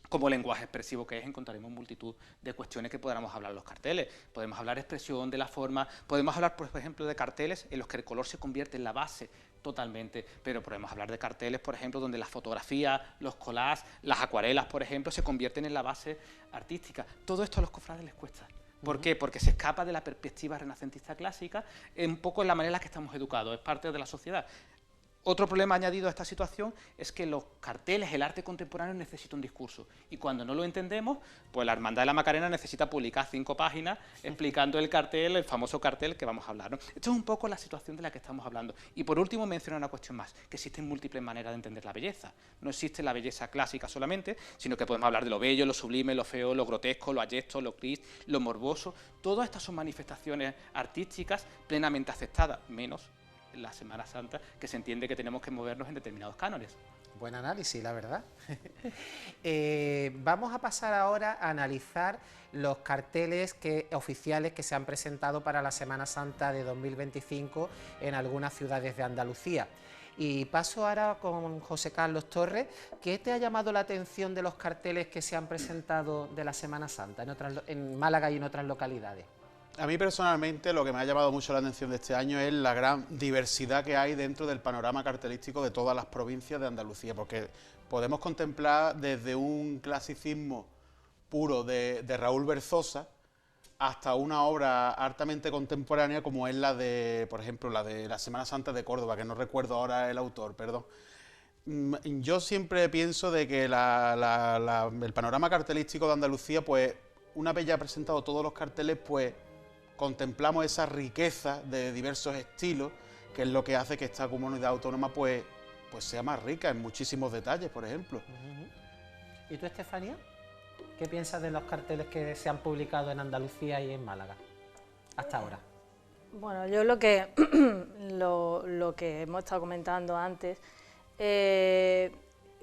Como lenguaje expresivo que es, encontraremos multitud de cuestiones que podamos hablar en los carteles. Podemos hablar de expresión, de la forma, podemos hablar, por ejemplo, de carteles en los que el color se convierte en la base totalmente, pero podemos hablar de carteles, por ejemplo, donde la fotografía, los collages, las acuarelas, por ejemplo, se convierten en la base artística. Todo esto a los cofrades les cuesta. ¿Por qué? Porque se escapa de la perspectiva renacentista clásica, un poco en la manera en la que estamos educados, es parte de la sociedad. Otro problema añadido a esta situación es que los carteles, el arte contemporáneo necesita un discurso, y cuando no lo entendemos, pues la Hermandad de la Macarena necesita publicar 5 páginas explicando el cartel, el famoso cartel que vamos a hablar, ¿no? Esto es un poco la situación de la que estamos hablando. Y por último mencionar una cuestión más, que existen múltiples maneras de entender la belleza. No existe la belleza clásica solamente, sino que podemos hablar de lo bello, lo sublime, lo feo, lo grotesco, lo ayesto, lo gris, lo morboso. Todas estas son manifestaciones artísticas plenamente aceptadas, menos en la Semana Santa, que se entiende que tenemos que movernos en determinados cánones. Buen análisis, la verdad. Vamos a pasar ahora a analizar los carteles oficiales que se han presentado para la Semana Santa de 2025 en algunas ciudades de Andalucía. Y paso ahora con José Carlos Torres. ¿Qué te ha llamado la atención de los carteles que se han presentado de la Semana Santa en Málaga y en otras localidades? A mí personalmente lo que me ha llamado mucho la atención de este año es la gran diversidad que hay dentro del panorama cartelístico de todas las provincias de Andalucía, porque podemos contemplar desde un clasicismo puro de Raúl Berzosa hasta una obra hartamente contemporánea como es la de, por ejemplo, la de la Semana Santa de Córdoba, que no recuerdo ahora el autor, perdón. Yo siempre pienso de que el panorama cartelístico de Andalucía, pues una vez ya presentado todos los carteles, pues contemplamos esa riqueza de diversos estilos, que es lo que hace que esta comunidad autónoma pues sea más rica en muchísimos detalles, por ejemplo. ¿Y tú, Estefanía? ¿Qué piensas de los carteles que se han publicado en Andalucía y en Málaga hasta ahora? Bueno, yo lo que hemos estado comentando antes, que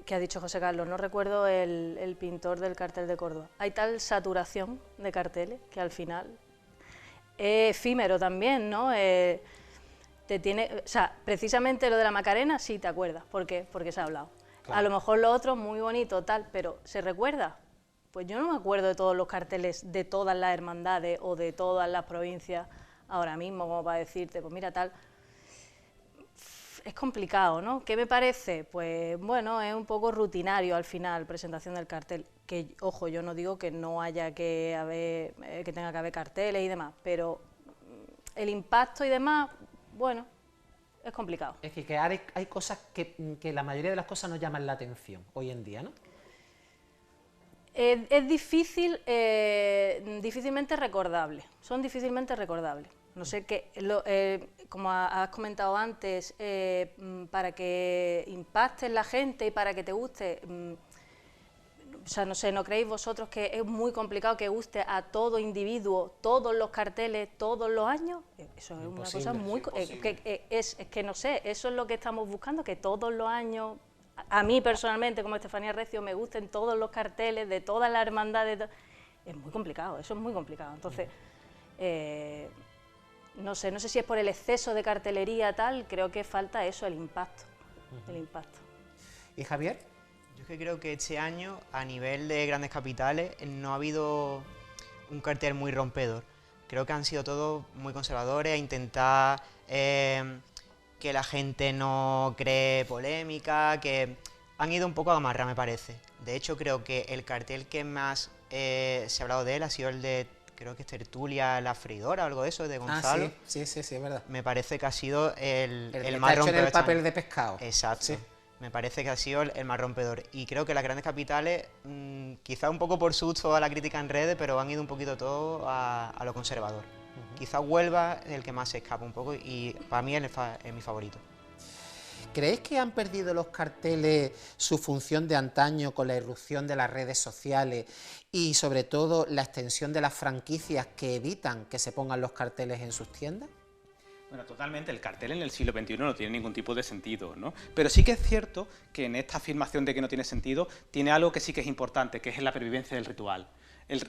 ha dicho José Carlos, no recuerdo el pintor del cartel de Córdoba. Hay tal saturación de carteles que al final es efímero también, ¿no? Precisamente lo de la Macarena sí te acuerdas. ¿Por qué? Porque se ha hablado. Claro. A lo mejor lo otro muy bonito, tal, pero ¿se recuerda? Pues yo no me acuerdo de todos los carteles de todas las hermandades o de todas las provincias ahora mismo, como para decirte, pues mira, tal. Es complicado, ¿no? ¿Qué me parece? Pues bueno, es un poco rutinario al final, presentación del cartel. Que, ojo, yo no digo que no haya que tenga que haber carteles y demás, pero el impacto y demás, bueno, es complicado. Es que hay cosas que la mayoría de las cosas nos llaman la atención hoy en día, ¿no? Es difícil, difícilmente recordable, son difícilmente recordables. No sé qué, como has comentado antes, para que impacte en la gente y para que te guste, o sea, no sé, ¿no creéis vosotros que es muy complicado que guste a todo individuo, todos los carteles, todos los años? Eso es una cosa muy... es que no sé, eso es lo que estamos buscando, que todos los años, a mí personalmente, como Estefanía Recio, me gusten todos los carteles de todas las hermandades. Es muy complicado, eso es muy complicado. Entonces, no sé si es por el exceso de cartelería tal, creo que falta eso, el impacto. ¿Y Javier? Yo es que creo que este año, a nivel de grandes capitales, no ha habido un cartel muy rompedor. Creo que han sido todos muy conservadores, a intentar que la gente no cree polémica, que han ido un poco a gamarra, me parece. De hecho, creo que el cartel que más se ha hablado de él ha sido el de, creo que es Tertulia la Freidora o algo de eso, de Gonzalo. Ah, sí, es verdad. Me parece que ha sido el más rompedor. En el papel de pescado. Exacto. Sí. Me parece que ha sido el más rompedor. Y creo que las grandes capitales, quizá un poco por susto a la crítica en redes, pero han ido un poquito todo a lo conservador. Quizá Huelva es el que más se escapa un poco y para mí es mi favorito. ¿Creéis que han perdido los carteles su función de antaño con la irrupción de las redes sociales y sobre todo la extensión de las franquicias que evitan que se pongan los carteles en sus tiendas? Bueno, totalmente, el cartel en el siglo XXI no tiene ningún tipo de sentido, ¿no? Pero sí que es cierto que en esta afirmación de que no tiene sentido, tiene algo que sí que es importante, que es la pervivencia del ritual.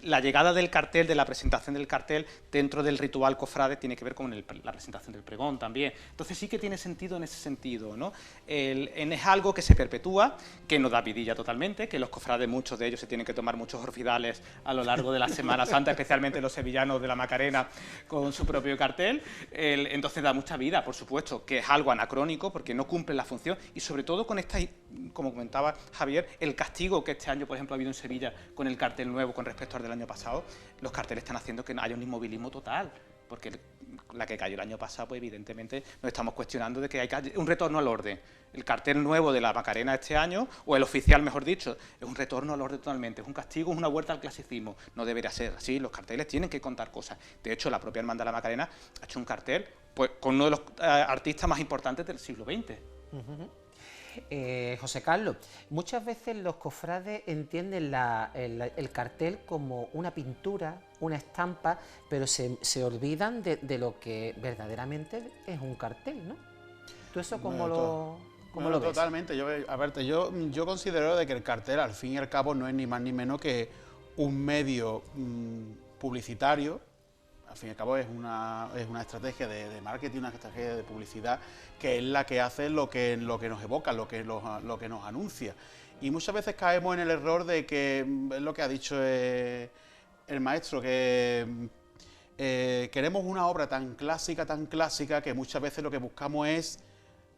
La llegada del cartel, de la presentación del cartel dentro del ritual cofrade tiene que ver con la presentación del pregón también. Entonces sí que tiene sentido en ese sentido, ¿no? Es algo que se perpetúa, que no da vidilla totalmente, que los cofrades, muchos de ellos se tienen que tomar muchos orfidales a lo largo de la Semana Santa, especialmente los sevillanos de la Macarena con su propio cartel. Entonces da mucha vida, por supuesto, que es algo anacrónico porque no cumple la función y sobre todo con esta, como comentaba Javier, el castigo que este año, por ejemplo, ha habido en Sevilla con el cartel nuevo con respecto al del año pasado, los carteles están haciendo que haya un inmovilismo total, porque la que cayó el año pasado, pues evidentemente nos estamos cuestionando de que hay un retorno al orden. El cartel nuevo de la Macarena este año, o el oficial mejor dicho, es un retorno al orden totalmente, es un castigo, es una vuelta al clasicismo, no debería ser así, los carteles tienen que contar cosas. De hecho, la propia Hermandad de la Macarena ha hecho un cartel pues, con uno de los artistas más importantes del siglo XX. José Carlos, muchas veces los cofrades entienden el cartel como una pintura, una estampa, pero se olvidan de lo que verdaderamente es un cartel, ¿no? ¿Tú eso cómo lo ves? Totalmente. Yo considero de que el cartel, al fin y al cabo, no es ni más ni menos que un medio publicitario. Al fin y al cabo es una estrategia de marketing, una estrategia de publicidad que es la que hace lo que nos evoca, lo que nos anuncia. Y muchas veces caemos en el error de que, es lo que ha dicho el maestro, que queremos una obra tan clásica, que muchas veces lo que buscamos es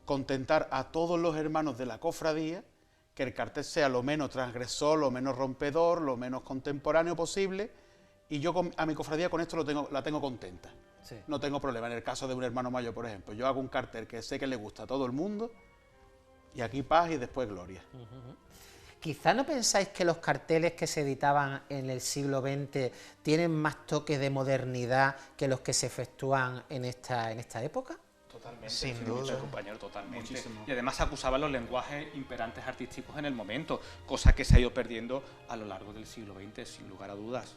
contentar a todos los hermanos de la cofradía, que el cartel sea lo menos transgresor, lo menos rompedor, lo menos contemporáneo posible. Y yo a mi cofradía con esto la tengo contenta. Sí. No tengo problema. En el caso de un hermano mayor, por ejemplo, yo hago un cartel que sé que le gusta a todo el mundo y aquí paz y después gloria. Quizá no pensáis que los carteles que se editaban en el siglo XX tienen más toques de modernidad que los que se efectúan en esta época. Totalmente, sin duda, compañero, totalmente. Muchísimo. Y además acusaban los lenguajes imperantes artísticos en el momento, cosa que se ha ido perdiendo a lo largo del siglo XX, sin lugar a dudas.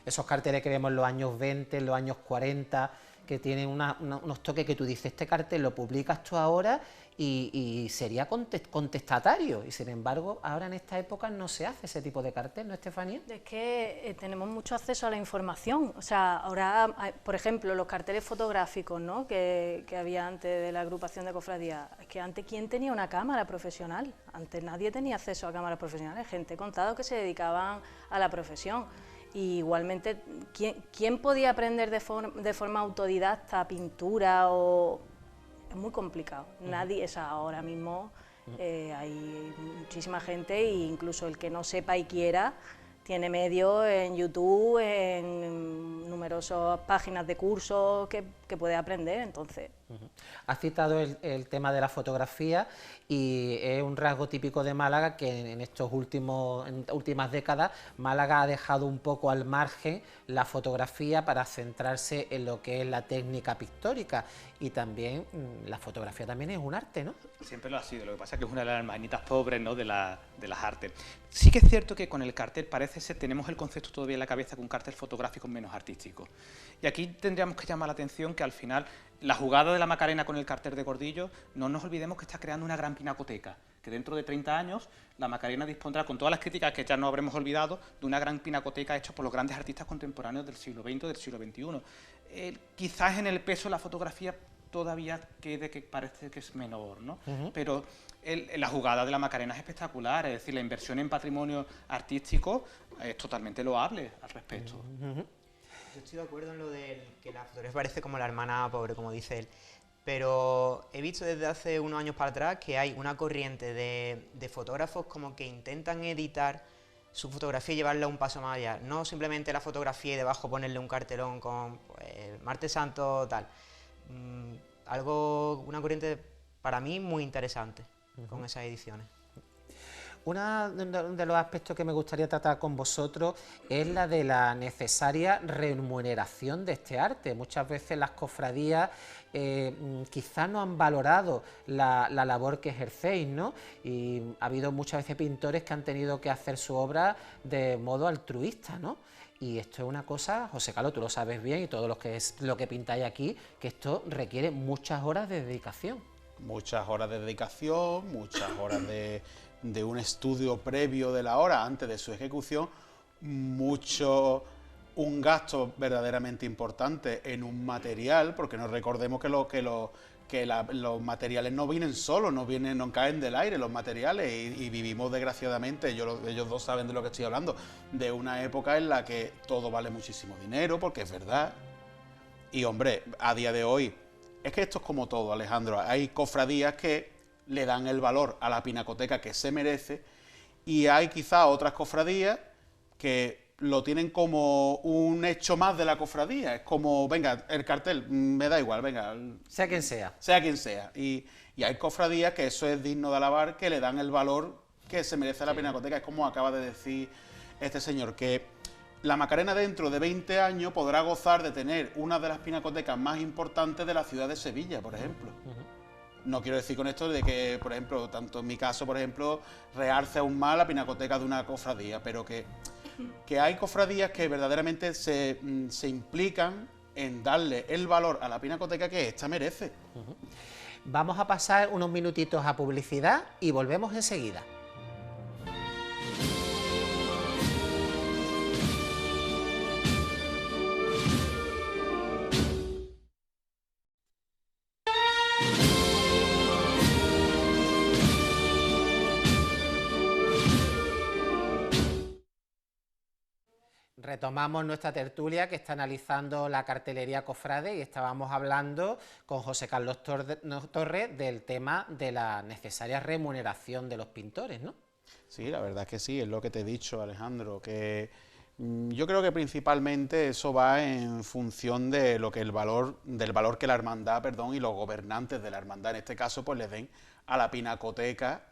Esos carteles que vemos en los años 20, en los años 40, que tienen unos toques que tú dices, este cartel lo publicas tú ahora y sería contestatario. Y sin embargo, ahora en esta época no se hace ese tipo de cartel, ¿no, Estefanía? Es que tenemos mucho acceso a la información. O sea, ahora, por ejemplo, los carteles fotográficos, ¿no?, que había antes de la agrupación de cofradías. Es que antes, ¿quién tenía una cámara profesional? Antes nadie tenía acceso a cámaras profesionales. Gente contado que se dedicaban a la profesión. Y igualmente, ¿quién podía aprender de forma autodidacta pintura? Es muy complicado. Nadie, ahora mismo hay muchísima gente e incluso el que no sepa y quiera tiene medios en YouTube, en numerosas páginas de cursos que puedes aprender, entonces... Has citado el tema de la fotografía y es un rasgo típico de Málaga que en últimas décadas Málaga ha dejado un poco al margen la fotografía para centrarse en lo que es la técnica pictórica, y también la fotografía también es un arte, ¿no? Siempre lo ha sido, lo que pasa es que es una de las hermanitas pobres, ¿no?, de las artes. Sí que es cierto que con el cartel parece ser, tenemos el concepto todavía en la cabeza que un cartel fotográfico es menos artístico. Y aquí tendríamos que llamar la atención que al final la jugada de la Macarena con el cartel de Gordillo, no nos olvidemos que está creando una gran pinacoteca, que dentro de 30 años la Macarena dispondrá, con todas las críticas que ya no habremos olvidado, de una gran pinacoteca hecha por los grandes artistas contemporáneos del siglo XX, del siglo XXI. Quizás en el peso de la fotografía todavía quede que parece que es menor, ¿no? Pero la jugada de la Macarena es espectacular, es decir, la inversión en patrimonio artístico es totalmente loable al respecto. Yo estoy de acuerdo en lo de que la fotografía parece como la hermana pobre, como dice él, pero he visto desde hace unos años para atrás que hay una corriente de fotógrafos como que intentan editar su fotografía y llevarla un paso más allá, no simplemente la fotografía y debajo ponerle un cartelón con pues, Martes Santo, tal. Una corriente para mí muy interesante con esas ediciones. Uno de los aspectos que me gustaría tratar con vosotros es la de la necesaria remuneración de este arte. Muchas veces las cofradías quizás no han valorado la labor que ejercéis, ¿no? Y ha habido muchas veces pintores que han tenido que hacer su obra de modo altruista, ¿no? Y esto es una cosa, José Carlos, tú lo sabes bien, y todo lo que pintáis aquí, que esto requiere muchas horas de dedicación. Muchas horas de dedicación, muchas horas de un estudio previo de la obra antes de su ejecución, un gasto verdaderamente importante en un material, porque no recordemos que los materiales no vienen solos, no caen del aire los materiales, y vivimos desgraciadamente, ellos dos saben de lo que estoy hablando, de una época en la que todo vale muchísimo dinero, porque es verdad. Y hombre, a día de hoy, es que esto es como todo, Alejandro, hay cofradías que le dan el valor a la pinacoteca que se merece, y hay quizá otras cofradías que lo tienen como un hecho más de la cofradía. Es como, venga, el cartel, me da igual, venga. Sea quien sea. Sea quien sea. Y hay cofradías que eso es digno de alabar, que le dan el valor que se merece a la pinacoteca. Es como acaba de decir este señor, que la Macarena dentro de 20 años podrá gozar de tener una de las pinacotecas más importantes de la ciudad de Sevilla, por ejemplo. No quiero decir con esto de que, por ejemplo, tanto en mi caso, por ejemplo, realce aún más la pinacoteca de una cofradía, pero que hay cofradías que verdaderamente se implican en darle el valor a la pinacoteca que ésta merece. Vamos a pasar unos minutitos a publicidad y volvemos enseguida. Retomamos nuestra tertulia que está analizando la cartelería cofrade, y estábamos hablando con José Carlos Torres del tema de la necesaria remuneración de los pintores, ¿no? Sí, la verdad es que sí, es lo que te he dicho, Alejandro, que yo creo que principalmente eso va en función de lo que del valor que la hermandad, y los gobernantes de la hermandad en este caso pues le den a la pinacoteca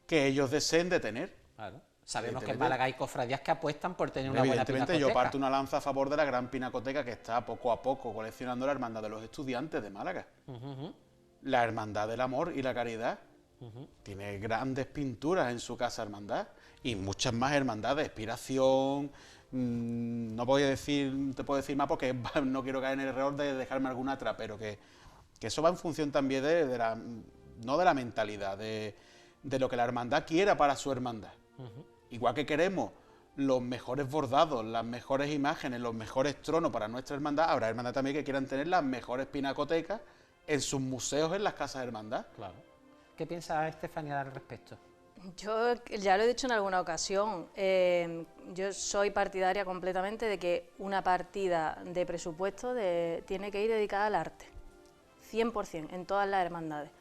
que ellos deseen de tener. Claro. Sabemos que en Málaga hay cofradías que apuestan por tener una buena pinacoteca. Evidentemente yo parto una lanza a favor de la gran pinacoteca que está poco a poco coleccionando la Hermandad de los Estudiantes de Málaga. La Hermandad del Amor y la Caridad. Tiene grandes pinturas en su casa hermandad y muchas más hermandades, Expiración, no te puedo decir más porque no quiero caer en el error de dejarme alguna atrás, pero que eso va en función también no de la mentalidad, de lo que la hermandad quiera para su hermandad. Igual que queremos los mejores bordados, las mejores imágenes, los mejores tronos para nuestra hermandad, habrá hermandad también que quieran tener las mejores pinacotecas en sus museos, en las casas de hermandad. Claro. ¿Qué piensa Estefanía al respecto? Yo ya lo he dicho en alguna ocasión, yo soy partidaria completamente de que una partida de presupuesto tiene que ir dedicada al arte, 100%, en todas las hermandades,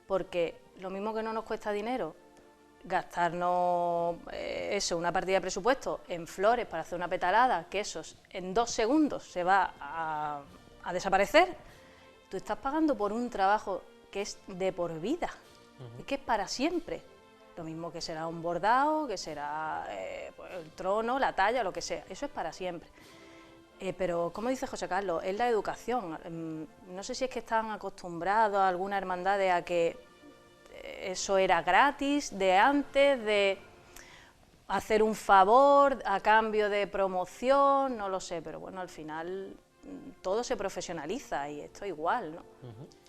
porque lo mismo que no nos cuesta dinero gastarnos una partida de presupuesto en flores para hacer una petalada, que eso en 2 segundos se va a desaparecer, tú estás pagando por un trabajo que es de por vida, que es para siempre. Lo mismo que será un bordado, que será pues el trono, la talla, lo que sea, eso es para siempre. Pero, como dice José Carlos, es la educación. No sé si es que están acostumbrados a alguna hermandad a que eso era gratis, de antes, de hacer un favor a cambio de promoción, no lo sé, pero bueno, al final todo se profesionaliza y esto igual, ¿no?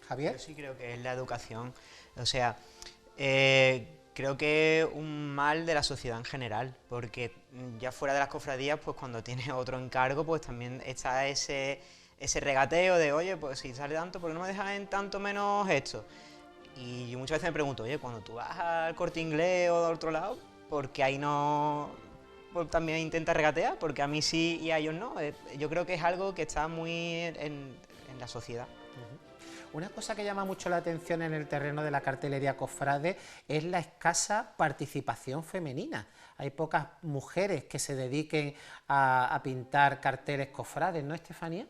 Javier. Yo sí creo que es la educación, o sea, creo que es un mal de la sociedad en general, porque ya fuera de las cofradías, pues cuando tienes otro encargo, pues también está ese regateo de, oye, pues si sale tanto, ¿por qué no me dejas en tanto menos esto? Y yo muchas veces me pregunto, oye, cuando tú vas al Corte Inglés o al otro lado, ¿por qué ahí no pues también intenta regatear? Porque a mí sí y a ellos no. Yo creo que es algo que está muy en la sociedad. Una cosa que llama mucho la atención en el terreno de la cartelería cofrade es la escasa participación femenina. Hay pocas mujeres que se dediquen a pintar carteles cofrades, ¿no, Estefanía?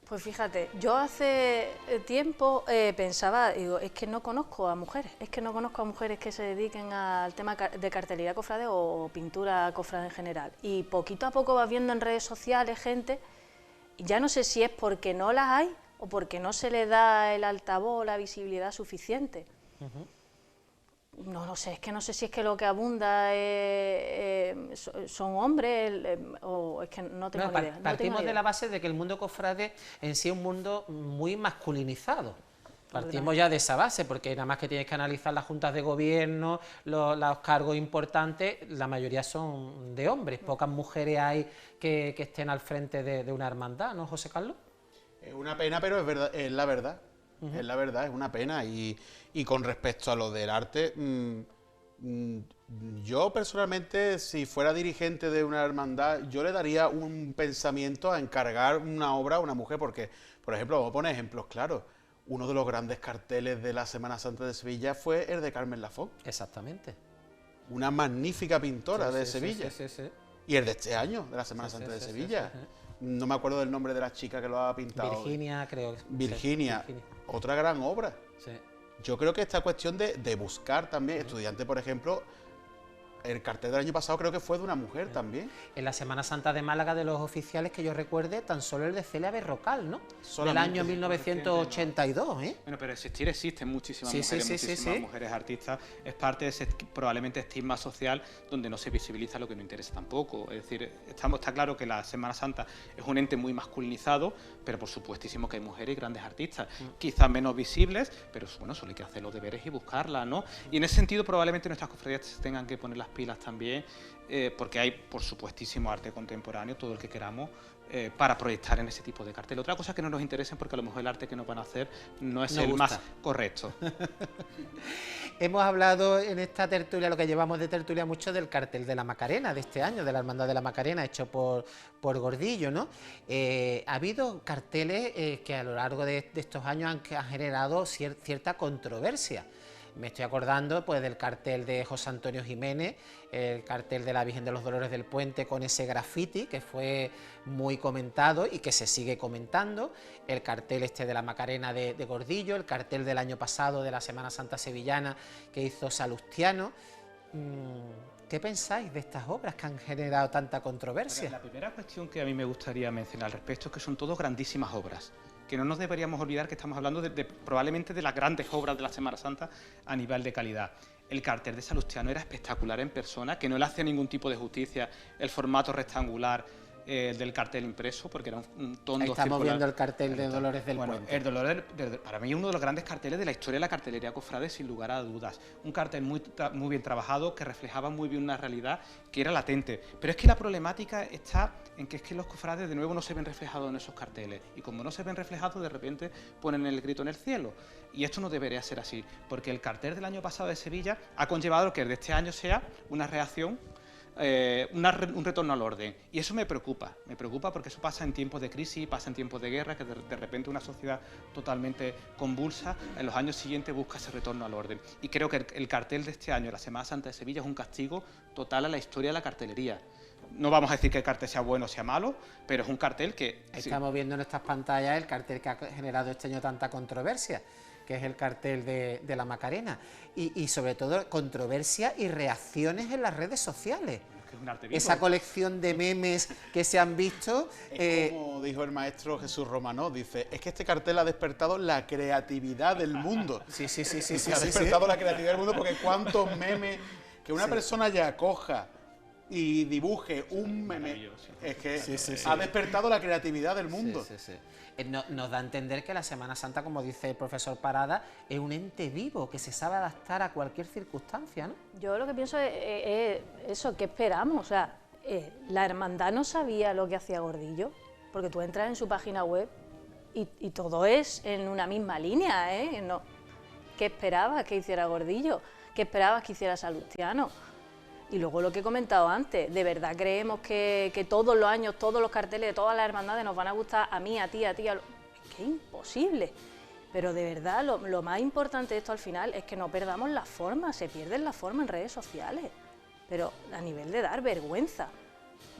Pues fíjate, yo hace tiempo pensaba, digo, es que no conozco a mujeres, que se dediquen al tema de cartelería cofrade o pintura cofrade en general. Y poquito a poco vas viendo en redes sociales gente, y ya no sé si es porque no las hay o porque no se le da el altavoz, la visibilidad suficiente. No lo sé, es que no sé si es que lo que abunda son hombres o es que no tengo ni idea. Partimos de la base de que el mundo cofrade en sí es un mundo muy masculinizado. Partimos ya de esa base, porque nada más que tienes que analizar las juntas de gobierno, los cargos importantes, la mayoría son de hombres. Pocas mujeres hay que estén al frente de una hermandad, ¿no, José Carlos? Es una pena, pero es verdad, es la verdad. Es la verdad, es una pena. Y con respecto a lo del arte, yo personalmente, si fuera dirigente de una hermandad, yo le daría un pensamiento a encargar una obra a una mujer, porque, por ejemplo, vamos a poner ejemplos claros. Uno de los grandes carteles de la Semana Santa de Sevilla fue el de Carmen Lafón. Exactamente. Una magnífica pintora de Sevilla. Sí. Y el de este año, de la Semana Santa de Sevilla. No me acuerdo del nombre de la chica que lo ha pintado. Virginia, creo. Virginia. Otra gran obra. Sí. Yo creo que esta cuestión de buscar también, estudiante, por ejemplo, el cartel del año pasado creo que fue de una mujer también. En la Semana Santa de Málaga, de los oficiales que yo recuerde, tan solo el de Celia Berrocal, ¿no? Solamente. Del año 1982, ¿eh? Bueno, pero existen muchísimas mujeres artistas. Es parte de ese probablemente estigma social donde no se visibiliza lo que no interesa tampoco. Es decir, está claro que la Semana Santa es un ente muy masculinizado, pero por supuestísimo que hay mujeres y grandes artistas, quizás menos visibles, pero bueno, solo hay que hacer los deberes y buscarlas, ¿no? Y en ese sentido probablemente nuestras cofradías tengan que poner las pilas también, porque hay por supuestísimo arte contemporáneo, todo el que queramos, para proyectar en ese tipo de cartel. Otra cosa que no nos interesa, porque a lo mejor el arte que nos van a hacer no es el más correcto. Hemos hablado en esta tertulia, lo que llevamos de tertulia, mucho del cartel de la Macarena de este año, de la Hermandad de la Macarena, hecho por Gordillo, ¿no? Ha habido carteles que a lo largo de estos años han generado cierta controversia. Me estoy acordando pues del cartel de José Antonio Jiménez, el cartel de la Virgen de los Dolores del Puente con ese graffiti que fue muy comentado y que se sigue comentando, el cartel este de la Macarena de Gordillo, el cartel del año pasado de la Semana Santa Sevillana que hizo Salustiano. ¿Qué pensáis de estas obras que han generado tanta controversia? La primera cuestión que a mí me gustaría mencionar al respecto es que son todas grandísimas obras, que no nos deberíamos olvidar que estamos hablando probablemente de las grandes obras de la Semana Santa a nivel de calidad. El cartel de Salustiano era espectacular en persona, que no le hacía ningún tipo de justicia el formato rectangular del cartel impreso, porque era un tondo Ahí estamos circular. viendo el cartel de Dolores del Puente. El Dolores, para mí, es uno de los grandes carteles de la historia de la cartelería cofrade, sin lugar a dudas. Un cartel muy bien trabajado, que reflejaba muy bien una realidad que era latente. Pero es que la problemática está en que es que los cofrades de nuevo no se ven reflejados en esos carteles. Y como no se ven reflejados, de repente ponen el grito en el cielo. Y esto no debería ser así, porque el cartel del año pasado de Sevilla ha conllevado que el de este año sea una reacción un retorno al orden. Y eso me preocupa porque eso pasa en tiempos de crisis, pasa en tiempos de guerra, que de repente una sociedad totalmente convulsa en los años siguientes busca ese retorno al orden. Y creo que el cartel de este año, la Semana Santa de Sevilla, es un castigo total a la historia de la cartelería. No vamos a decir que el cartel sea bueno o sea malo, pero es un cartel que... Estamos viendo en nuestras pantallas el cartel que ha generado este año tanta controversia, que es el cartel de la Macarena, y sobre todo controversia y reacciones en las redes sociales. Es un arte vivo. Esa colección de memes que se han visto... Como dijo el maestro Jesús Romanó, dice, es que este cartel ha despertado la creatividad del mundo. Sí. Ha despertado la creatividad del mundo porque cuántos memes que una persona ya coja y dibuje un meme, es que ha despertado la creatividad del mundo. Nos da a entender que la Semana Santa, como dice el profesor Parada, es un ente vivo que se sabe adaptar a cualquier circunstancia, ¿no? Yo lo que pienso es eso, ¿qué esperamos? O sea, la hermandad no sabía lo que hacía Gordillo, porque tú entras en su página web y todo es en una misma línea, ¿eh? No. ¿Qué esperabas que hiciera Gordillo? ¿Qué esperabas que hiciera Salustiano? Y luego lo que he comentado antes, ¿de verdad creemos que todos los años, todos los carteles de todas las hermandades nos van a gustar a mí, a ti, a ti? Es que es imposible. Pero de verdad, lo más importante de esto al final es que no perdamos la forma, se pierden la forma en redes sociales. Pero a nivel de dar vergüenza.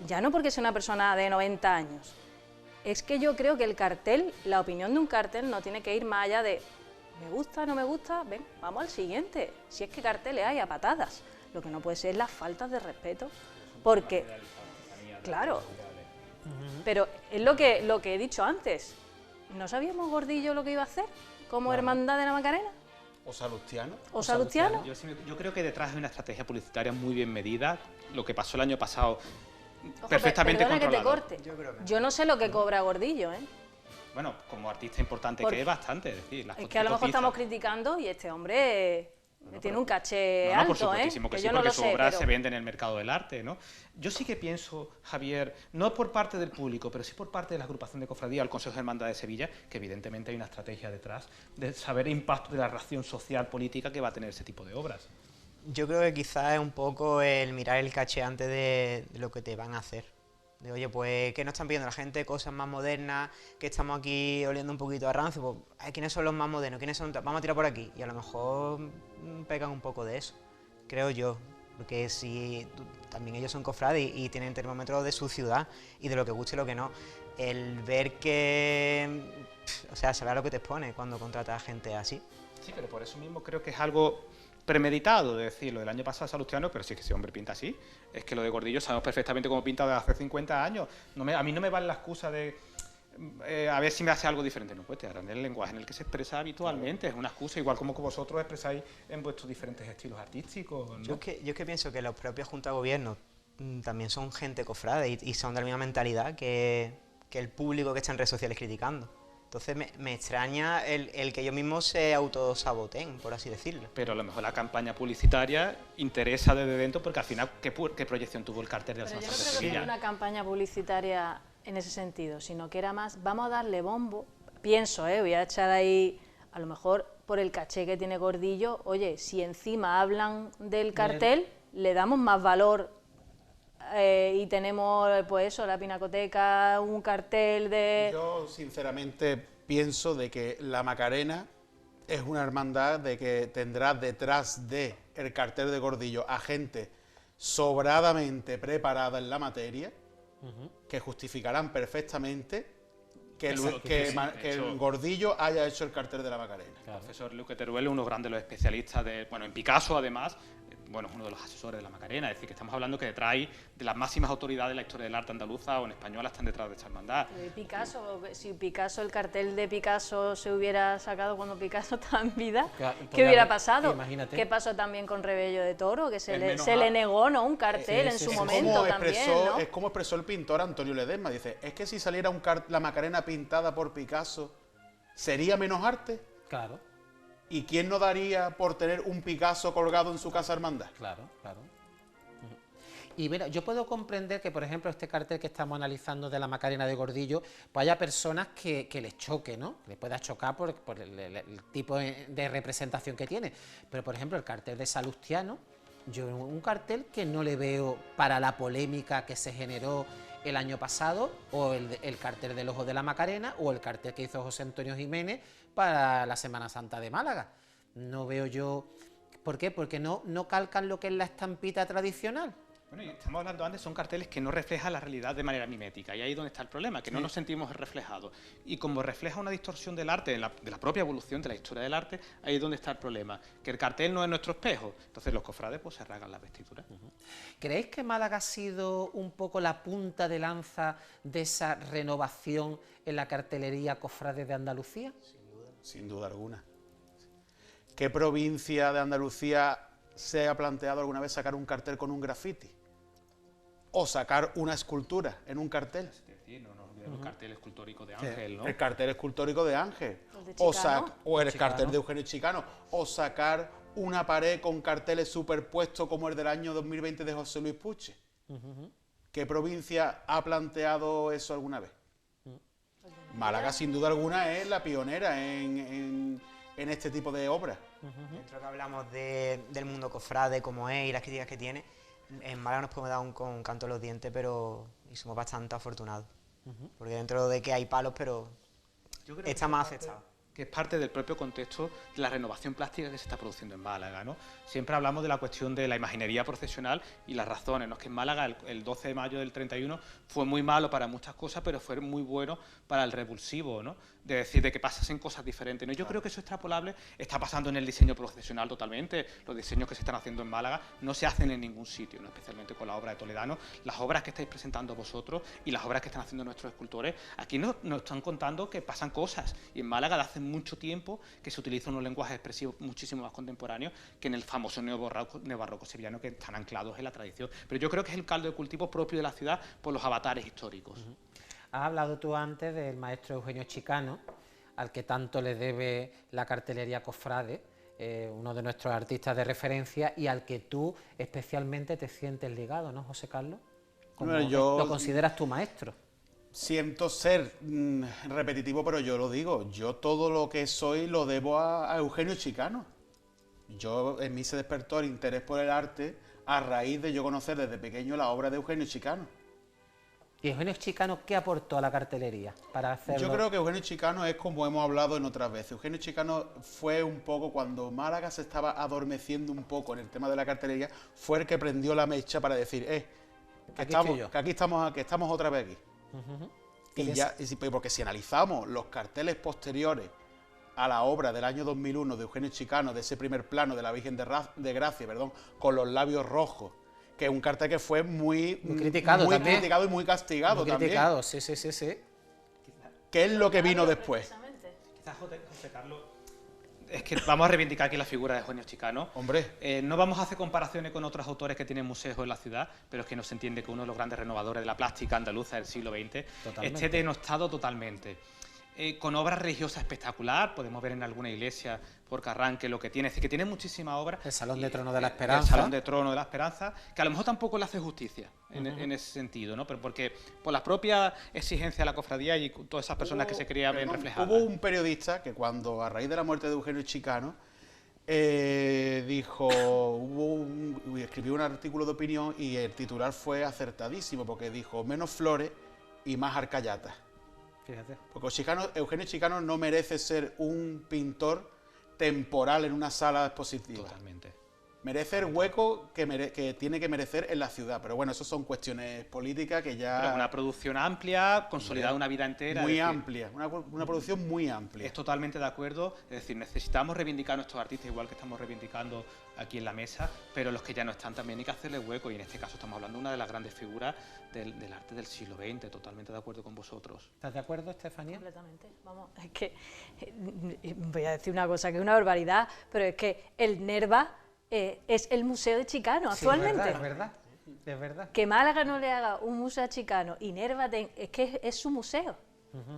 Ya no porque sea una persona de 90 años. Es que yo creo que el cartel, la opinión de un cartel no tiene que ir más allá de me gusta, no me gusta, ven, vamos al siguiente. Si es que carteles hay a patadas. Lo que no puede ser las faltas de respeto, porque, claro, pero es lo que he dicho antes, ¿no sabíamos Gordillo lo que iba a hacer como hermandad de la Macarena? ¿O Salustiano? ¿O Salustiano? Yo creo que detrás de una estrategia publicitaria muy bien medida, lo que pasó el año pasado, Ojo, perfectamente perdona controlado. que te corte, yo no sé lo que cobra Gordillo, ¿eh? Bueno, como artista importante que es bastante, es decir, es que a lo mejor estamos criticando y este hombre... tiene un caché alto, por supuestísimo que sí, yo no porque lo su sé, obra pero... se vende en el mercado del arte, ¿no? Yo sí que pienso, Javier, no por parte del público, pero sí por parte de la agrupación de cofradía, el Consejo de Hermandad de Sevilla, que evidentemente hay una estrategia detrás de saber el impacto de la reacción social, política que va a tener ese tipo de obras. Yo creo que quizás es un poco el mirar el caché antes de lo que te van a hacer. De, oye, pues, ¿qué nos están pidiendo la gente? Cosas más modernas, que estamos aquí oliendo un poquito a rancio. Pues, ¿quiénes son los más modernos? ¿Quiénes son? Vamos a tirar por aquí. Y a lo mejor pegan un poco de eso, creo yo. Porque si también ellos son cofrades y tienen termómetros de su ciudad y de lo que guste y lo que no. El ver que, o sea, saber lo que te expone cuando contratas a gente así. Sí, pero por eso mismo creo que es algo premeditado, de decir, lo del año pasado Salustiano, pero si es que ese hombre pinta así, es que lo de Gordillo sabemos perfectamente cómo pinta desde hace 50 años. A mí no me vale la excusa de a ver si me hace algo diferente. No, pues te harán el lenguaje en el que se expresa habitualmente, es una excusa, igual como que vosotros expresáis en vuestros diferentes estilos artísticos, ¿no? Yo es que pienso que los propios Junta de Gobierno también son gente cofrade y son de la misma mentalidad que el público que está en redes sociales criticando. Entonces me extraña el que ellos mismos se autosaboteen, por así decirlo. Pero a lo mejor la campaña publicitaria interesa desde dentro porque al final, ¿qué proyección tuvo el cartel de la Semana Santa de Sevilla? Yo no creo que fuera una campaña publicitaria en ese sentido, sino que era más, vamos a darle bombo, pienso, voy a echar ahí, a lo mejor por el caché que tiene Gordillo, oye, si encima hablan del cartel, le damos más valor y tenemos, pues eso, la pinacoteca, un cartel de... Yo, sinceramente, pienso de que la Macarena es una hermandad de que tendrá detrás del cartel de Gordillo a gente sobradamente preparada en la materia, que justificarán perfectamente que el Gordillo haya hecho el cartel de la Macarena. Claro. El profesor Luque Teruel, uno grande de los especialistas en Picasso, además, es uno de los asesores de la Macarena, es decir, que estamos hablando que detrás de las máximas autoridades de la historia del arte andaluza o en española están detrás de esta hermandad. Picasso, si Picasso, el cartel de Picasso se hubiera sacado cuando Picasso estaba en vida, ¿qué hubiera pasado? Imagínate. ¿Qué pasó también con Rebello de Toro? Que se le negó, ¿no?, un cartel en su momento también, ¿no? Es como expresó el pintor Antonio Ledesma, dice, es que si saliera la Macarena pintada por Picasso, ¿sería menos arte? Claro. ¿Y quién no daría por tener un Picasso colgado en su casa hermandad? Claro. Y mira, yo puedo comprender que, por ejemplo, este cartel que estamos analizando de la Macarena de Gordillo, pues haya personas que les choque, ¿no? Que les pueda chocar por el tipo de representación que tiene. Pero, por ejemplo, el cartel de Salustiano, yo un cartel que no le veo para la polémica que se generó el año pasado, o el cartel del Ojo de la Macarena, o el cartel que hizo José Antonio Jiménez para la Semana Santa de Málaga. No veo yo... ¿Por qué? Porque no calcan lo que es la estampita tradicional. Bueno, y estamos hablando antes, son carteles que no reflejan la realidad de manera mimética, y ahí es donde está el problema, que no nos sentimos reflejados. Y como refleja una distorsión del arte, de la propia evolución de la historia del arte, ahí es donde está el problema, que el cartel no es nuestro espejo. Entonces los cofrades pues se rasgan las vestiduras. ¿Creéis que Málaga ha sido un poco la punta de lanza de esa renovación en la cartelería cofrade de Andalucía? Sin duda alguna. ¿Qué provincia de Andalucía se ha planteado alguna vez sacar un cartel con un graffiti? O sacar una escultura en un cartel. Es decir, no nos olvidemos el cartel escultórico de Ángel, ¿no? El cartel escultórico de Ángel. O el cartel de Eugenio Chicano. O sacar una pared con carteles superpuestos como el del año 2020 de José Luis Puche. ¿Qué provincia ha planteado eso alguna vez? Málaga, sin duda alguna, es la pionera en este tipo de obras. Dentro que hablamos del mundo cofrade, como es y las críticas que tiene, en Málaga nos podemos dar un canto a los dientes, pero y somos bastante afortunados. Porque dentro de que hay palos, pero está más aceptado. Que es parte del propio contexto de la renovación plástica que se está produciendo en Málaga, ¿no? Siempre hablamos de la cuestión de la imaginería procesional y las razones, ¿no? Es que en Málaga el 12 de mayo del 31 fue muy malo para muchas cosas, pero fue muy bueno para el revulsivo, ¿no? De decir, de que pasasen cosas diferentes, ¿no? Yo creo que eso extrapolable está pasando en el diseño procesional totalmente. Los diseños que se están haciendo en Málaga no se hacen en ningún sitio, ¿no? Especialmente con la obra de Toledano. Las obras que estáis presentando vosotros y las obras que están haciendo nuestros escultores, aquí nos están contando que pasan cosas. Y en Málaga de hace mucho tiempo que se utilizan unos lenguajes expresivos muchísimo más contemporáneos que en el famoso neobarroco sevillano, que están anclados en la tradición. Pero yo creo que es el caldo de cultivo propio de la ciudad por los avatares históricos. Has hablado tú antes del maestro Eugenio Chicano, al que tanto le debe la cartelería cofrade, uno de nuestros artistas de referencia, y al que tú especialmente te sientes ligado, ¿no, José Carlos? ¿Lo consideras tu maestro? Siento ser repetitivo, pero yo lo digo. Yo todo lo que soy lo debo a Eugenio Chicano. En mí se despertó el interés por el arte a raíz de yo conocer desde pequeño la obra de Eugenio Chicano. ¿Y Eugenio Chicano qué aportó a la cartelería para hacerlo? Yo creo que Eugenio Chicano es como hemos hablado en otras veces. Eugenio Chicano fue un poco, cuando Málaga se estaba adormeciendo un poco en el tema de la cartelería, fue el que prendió la mecha para decir, que estamos otra vez aquí. Porque si analizamos los carteles posteriores a la obra del año 2001 de Eugenio Chicano, de ese primer plano de la Virgen de Gracia, con los labios rojos, que es un cartel que fue muy criticado y muy castigado también. Sí. ¿Qué es lo que vino después? Quizás, José Carlos, es que vamos a reivindicar aquí la figura de Eugenio Chicano. Hombre. No vamos a hacer comparaciones con otros autores que tienen museos en la ciudad, pero es que no se entiende que uno de los grandes renovadores de la plástica andaluza del siglo XX esté denostado totalmente. Con obras religiosas espectacular, podemos ver en alguna iglesia por Carranque lo que tiene, es decir, que tiene muchísima obra. El Salón de Trono de la Esperanza. El Salón de Trono de la Esperanza, que a lo mejor tampoco le hace justicia en ese sentido, ¿no? Pero porque por la propia exigencia de la cofradía y todas esas personas que se querían ver reflejadas. Hubo un periodista que cuando, a raíz de la muerte de Eugenio Chicano, escribió un artículo de opinión y el titular fue acertadísimo, porque dijo, menos flores y más arcayatas. Fíjate. Porque Eugenio Chicano no merece ser un pintor temporal en una sala expositiva. Totalmente. Merece el hueco que tiene que merecer en la ciudad. Pero bueno, eso son cuestiones políticas que ya... Pero una producción amplia, consolidada una vida entera. Muy amplia, una producción muy amplia. Es totalmente de acuerdo. Es decir, necesitamos reivindicar a nuestros artistas, igual que estamos reivindicando aquí en la mesa, pero los que ya no están también hay que hacerles hueco. Y en este caso estamos hablando de una de las grandes figuras del arte del siglo XX. Totalmente de acuerdo con vosotros. ¿Estás de acuerdo, Estefanía? Completamente. Vamos, es que voy a decir una cosa que es una barbaridad, pero es que el Nerva es el museo de Chicano actualmente. Sí, es verdad. Que Málaga no le haga un museo a Chicano y Nerva es que es su museo.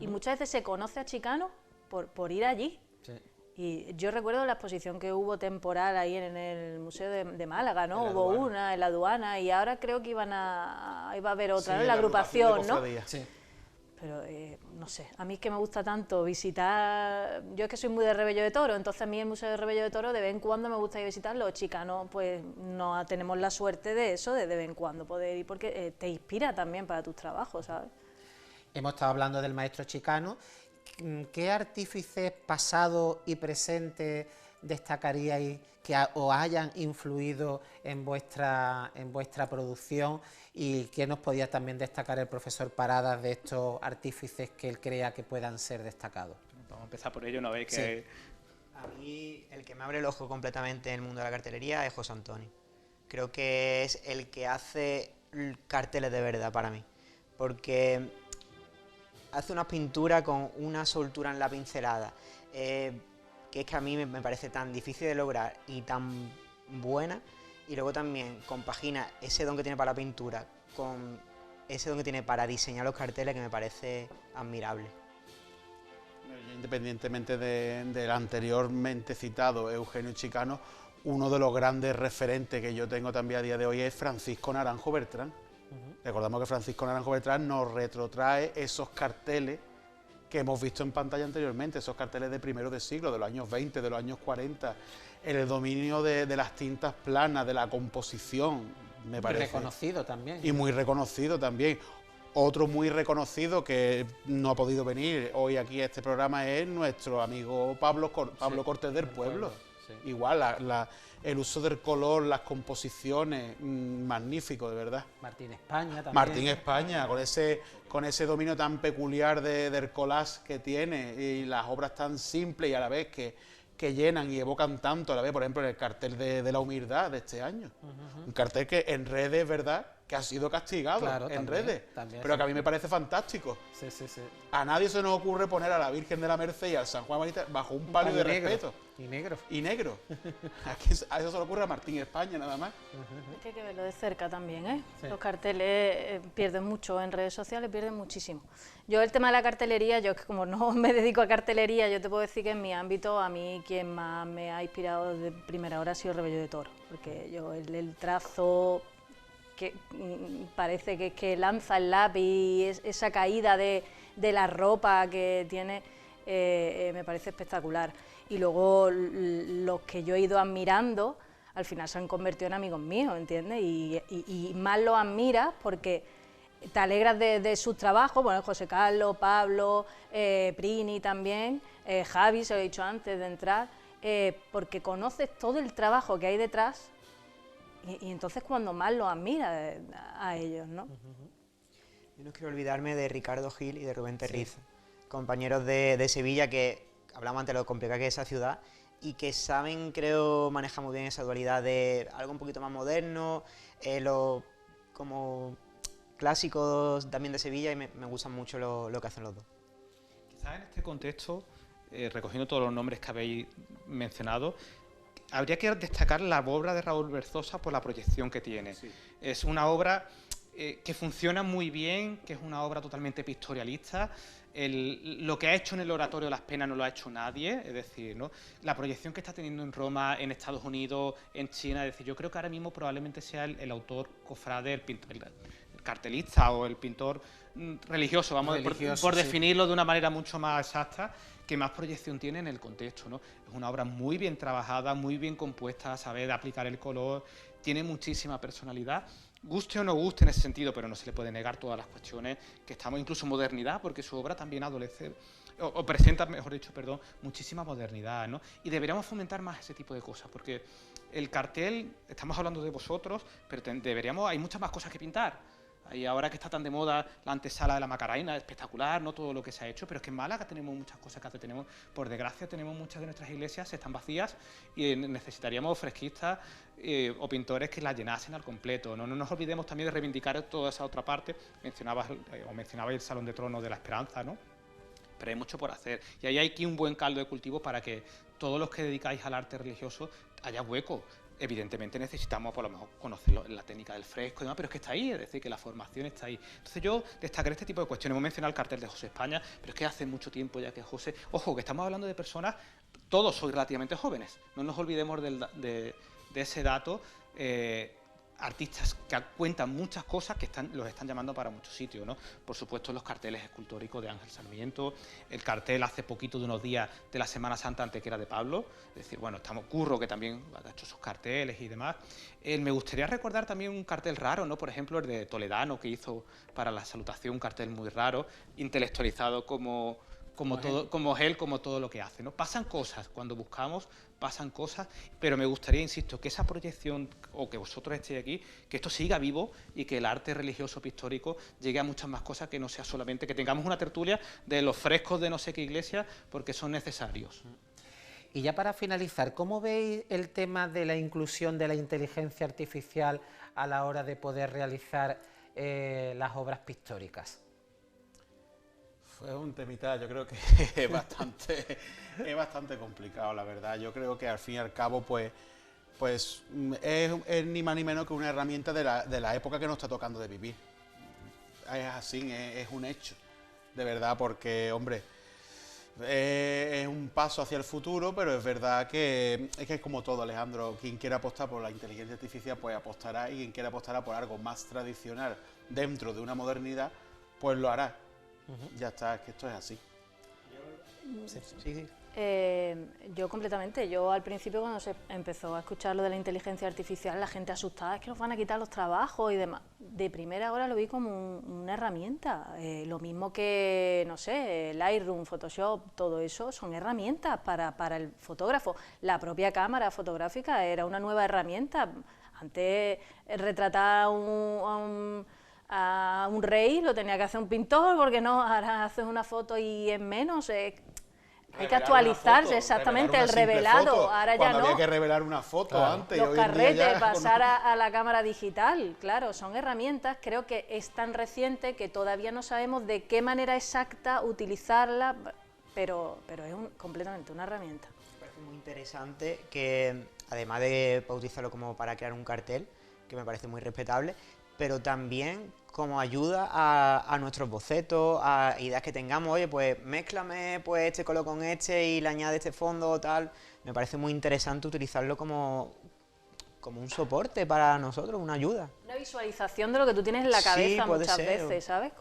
Y muchas veces se conoce a Chicano por ir allí. Sí. Y yo recuerdo la exposición que hubo temporal ahí en el Museo de Málaga, ¿no? Hubo una en la aduana y ahora creo que iba a haber otra, ¿no? La agrupación, ¿no? Sí. Pero no sé, a mí es que me gusta tanto visitar, yo es que soy muy de Rebello de Toro, entonces a mí el Museo de Rebello de Toro de vez en cuando me gusta ir a visitarlo. Los chicanos pues no tenemos la suerte de eso, de vez en cuando poder ir, porque te inspira también para tus trabajos, ¿sabes? Hemos estado hablando del maestro chicano. ¿Qué artífices pasados y presentes destacaríais que os hayan influido en vuestra producción, y qué nos podía también destacar el profesor Paradas de estos artífices que él crea que puedan ser destacados? Vamos a empezar por ello, ¿no veis que...? Sí. A mí el que me abre el ojo completamente en el mundo de la cartelería es José Antonio. Creo que es el que hace carteles de verdad para mí, porque hace unas pinturas con una soltura en la pincelada, que es que a mí me parece tan difícil de lograr y tan buena, y luego también compagina ese don que tiene para la pintura con ese don que tiene para diseñar los carteles, que me parece admirable. Independientemente del anteriormente citado Eugenio Chicano, uno de los grandes referentes que yo tengo también a día de hoy es Francisco Naranjo Bertrán. Recordamos que Francisco Naranjo Bertrán nos retrotrae esos carteles que hemos visto en pantalla anteriormente, esos carteles de primeros de siglo, de los años 20, de los años 40, el dominio de las tintas planas, de la composición, me parece. Muy reconocido también. Y muy reconocido también. Otro muy reconocido que no ha podido venir hoy aquí a este programa es nuestro amigo Pablo Cortés del Pueblo. Sí. Igual, el uso del color, las composiciones, magnífico, de verdad. Martín España también. Martín España, con ese dominio tan peculiar del collage que tiene, y las obras tan simples y a la vez que llenan y evocan tanto a la vez, por ejemplo, en el cartel de la humildad de este año. Un cartel que en redes, ¿verdad?, que ha sido castigado, claro, en redes, pero que a mí me parece fantástico. Sí, sí, sí. A nadie se nos ocurre poner a la Virgen de la Merced y al San Juan Bautista bajo un palio de respeto. Y negro. Y negro. A eso se le ocurre a Martín España, nada más. Es que hay que verlo de cerca también, ¿eh? Sí. Los carteles pierden mucho en redes sociales, pierden muchísimo. Yo el tema de la cartelería, yo es que como no me dedico a cartelería, yo te puedo decir que en mi ámbito, a mí quien más me ha inspirado de primera hora ha sido Rebello de Toro, porque yo el trazo que parece que lanza el lápiz, esa caída de la ropa que tiene, me parece espectacular. Y luego los que yo he ido admirando, al final se han convertido en amigos míos, ¿entiendes? Y más los admiras porque te alegras de sus trabajos, bueno, José Carlos, Pablo, Prini también, Javi, se lo he dicho antes de entrar, porque conoces todo el trabajo que hay detrás. Y entonces cuando más los admira a ellos, ¿no? Yo no quiero olvidarme de Ricardo Gil y de Rubén Terriz, compañeros de Sevilla, que hablamos antes de lo complicada que es esa ciudad y que saben, creo, manejar muy bien esa dualidad de algo un poquito más moderno, como clásicos también de Sevilla, y me gusta mucho lo que hacen los dos. Quizás en este contexto, recogiendo todos los nombres que habéis mencionado, habría que destacar la obra de Raúl Berzosa por la proyección que tiene. Sí. Es una obra que funciona muy bien, que es una obra totalmente pictorialista. Lo que ha hecho en el Oratorio de las Penas no lo ha hecho nadie, es decir, ¿no?, la proyección que está teniendo en Roma, en Estados Unidos, en China, es decir, yo creo que ahora mismo probablemente sea el autor cofrade, el cartelista o el pintor religioso, vamos, por definirlo de una manera mucho más exacta, que más proyección tiene en el contexto, ¿no? Es una obra muy bien trabajada, muy bien compuesta, sabe aplicar el color, tiene muchísima personalidad, guste o no guste en ese sentido, pero no se le puede negar todas las cuestiones que estamos, incluso modernidad, porque su obra también adolece, o presenta, mejor dicho, perdón, muchísima modernidad, ¿no? Y deberíamos fomentar más ese tipo de cosas, porque el cartel, estamos hablando de vosotros, pero hay muchas más cosas que pintar. Y ahora que está tan de moda la antesala de la Macarena, espectacular, no todo lo que se ha hecho, pero es que en Málaga tenemos muchas cosas que hacer. Por desgracia, tenemos muchas de nuestras iglesias están vacías y necesitaríamos fresquistas o pintores que las llenasen al completo. No nos olvidemos también de reivindicar toda esa otra parte. Mencionabais el Salón de Tronos de la Esperanza, ¿no? Pero hay mucho por hacer. Y ahí hay aquí un buen caldo de cultivo para que todos los que dedicáis al arte religioso haya hueco. Evidentemente necesitamos por lo menos conocer la técnica del fresco y demás, pero es que está ahí, es decir, que la formación está ahí. Entonces yo destacaré este tipo de cuestiones. Hemos mencionado el cartel de José España, pero es que hace mucho tiempo ya que José... Ojo, que estamos hablando de personas, todos sois relativamente jóvenes, no nos olvidemos de ese dato. artistas que cuentan muchas cosas que los están llamando para muchos sitios, ¿no? Por supuesto, los carteles escultóricos de Ángel Sarmiento, el cartel hace poquito de unos días de la Semana Santa Antequera de Pablo, es decir, bueno, estamos Curro, que también ha hecho sus carteles y demás. Me gustaría recordar también un cartel raro, ¿no? Por ejemplo, el de Toledano, que hizo para la Salutación un cartel muy raro, intelectualizado como todo lo que hace, ¿no? Pasan cosas, cuando buscamos, pasan cosas, pero me gustaría, insisto, que esa proyección, o que vosotros estéis aquí, que esto siga vivo y que el arte religioso pictórico llegue a muchas más cosas, que no sea solamente que tengamos una tertulia de los frescos de no sé qué iglesia, porque son necesarios. Y ya para finalizar, ¿cómo veis el tema de la inclusión de la inteligencia artificial a la hora de poder realizar las obras pictóricas? Es un temita, yo creo que es bastante complicado, la verdad. Yo creo que al fin y al cabo, pues es ni más ni menos que una herramienta de la época que nos está tocando de vivir. Es así, es un hecho, de verdad, porque, hombre, es un paso hacia el futuro, pero es verdad que es como todo, Alejandro. Quien quiera apostar por la inteligencia artificial, pues apostará, y quien quiera apostar por algo más tradicional dentro de una modernidad, pues lo hará. Ya está, es que esto es así. Sí. Yo completamente. Yo al principio, cuando se empezó a escuchar lo de la inteligencia artificial, la gente asustada, es que nos van a quitar los trabajos y demás. De primera hora lo vi como una herramienta. Lo mismo que, no sé, Lightroom, Photoshop, todo eso son herramientas para el fotógrafo. La propia cámara fotográfica era una nueva herramienta. Antes, retratar a un rey lo tenía que hacer un pintor, porque no, ahora haces una foto y en menos. Hay que actualizarse, exactamente, el revelado, ahora ya no. Había que revelar una foto antes. Los carretes, pasar a la cámara digital, claro, son herramientas. Creo que es tan reciente que todavía no sabemos de qué manera exacta utilizarla, pero es completamente una herramienta. Me parece muy interesante que, además de utilizarlo como para crear un cartel, que me parece muy respetable, pero también como ayuda a nuestros bocetos, a ideas que tengamos. Oye, pues mézclame pues este color con este y le añade este fondo o tal. Me parece muy interesante utilizarlo como un soporte para nosotros, una ayuda. Una visualización de lo que tú tienes en la cabeza muchas veces, ¿sabes?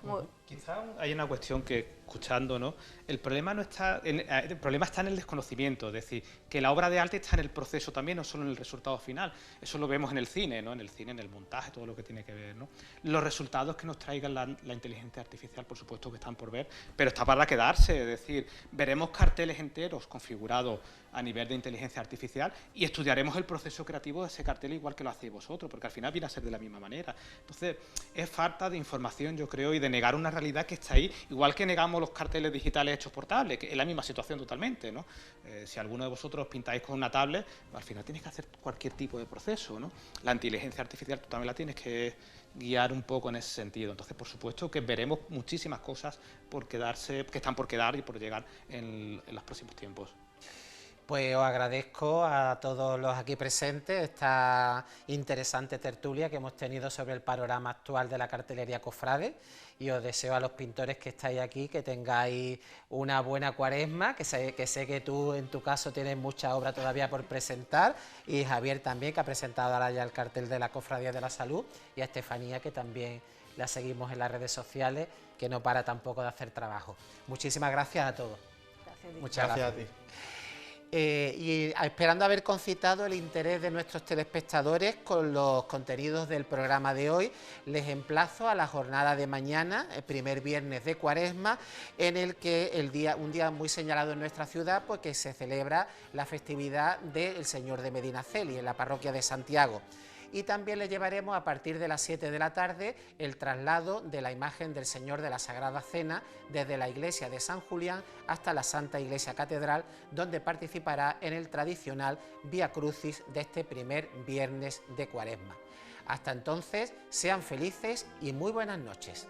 Quizá hay una cuestión que, escuchando, ¿no? El problema está en el desconocimiento, es decir, que la obra de arte está en el proceso también, no solo en el resultado final. Eso lo vemos en el cine, ¿no? En el cine, en el montaje, todo lo que tiene que ver, ¿no? Los resultados que nos traiga la inteligencia artificial, por supuesto que están por ver, pero está para quedarse, es decir, veremos carteles enteros configurados a nivel de inteligencia artificial y estudiaremos el proceso creativo de ese cartel igual que lo hacéis vosotros, porque al final viene a ser de la misma manera. Entonces, es falta de información, yo creo, y de negar una realidad que está ahí, igual que negamos los carteles digitales hechos por tablet, que es la misma situación totalmente, ¿no? Si alguno de vosotros pintáis con una tablet, al final tienes que hacer cualquier tipo de proceso, ¿no? La inteligencia artificial tú también la tienes que guiar un poco en ese sentido. Entonces, por supuesto que veremos muchísimas cosas que están por quedar y por llegar en los próximos tiempos. Pues os agradezco a todos los aquí presentes esta interesante tertulia que hemos tenido sobre el panorama actual de la cartelería cofrade, y os deseo a los pintores que estáis aquí que tengáis una buena cuaresma, que sé que tú en tu caso tienes mucha obra todavía por presentar, y Javier también, que ha presentado ahora ya el cartel de la Cofradía de la Salud, y a Estefanía, que también la seguimos en las redes sociales, que no para tampoco de hacer trabajo. Muchísimas gracias a todos. Muchas gracias a ti. Y esperando haber concitado el interés de nuestros telespectadores con los contenidos del programa de hoy, les emplazo a la jornada de mañana, el primer viernes de Cuaresma, en el que un día muy señalado en nuestra ciudad, pues que se celebra la festividad del Señor de Medinaceli en la parroquia de Santiago. Y también le llevaremos a partir de las 7 de la tarde el traslado de la imagen del Señor de la Sagrada Cena desde la iglesia de San Julián hasta la Santa Iglesia Catedral, donde participará en el tradicional Vía Crucis de este primer viernes de Cuaresma. Hasta entonces, sean felices y muy buenas noches.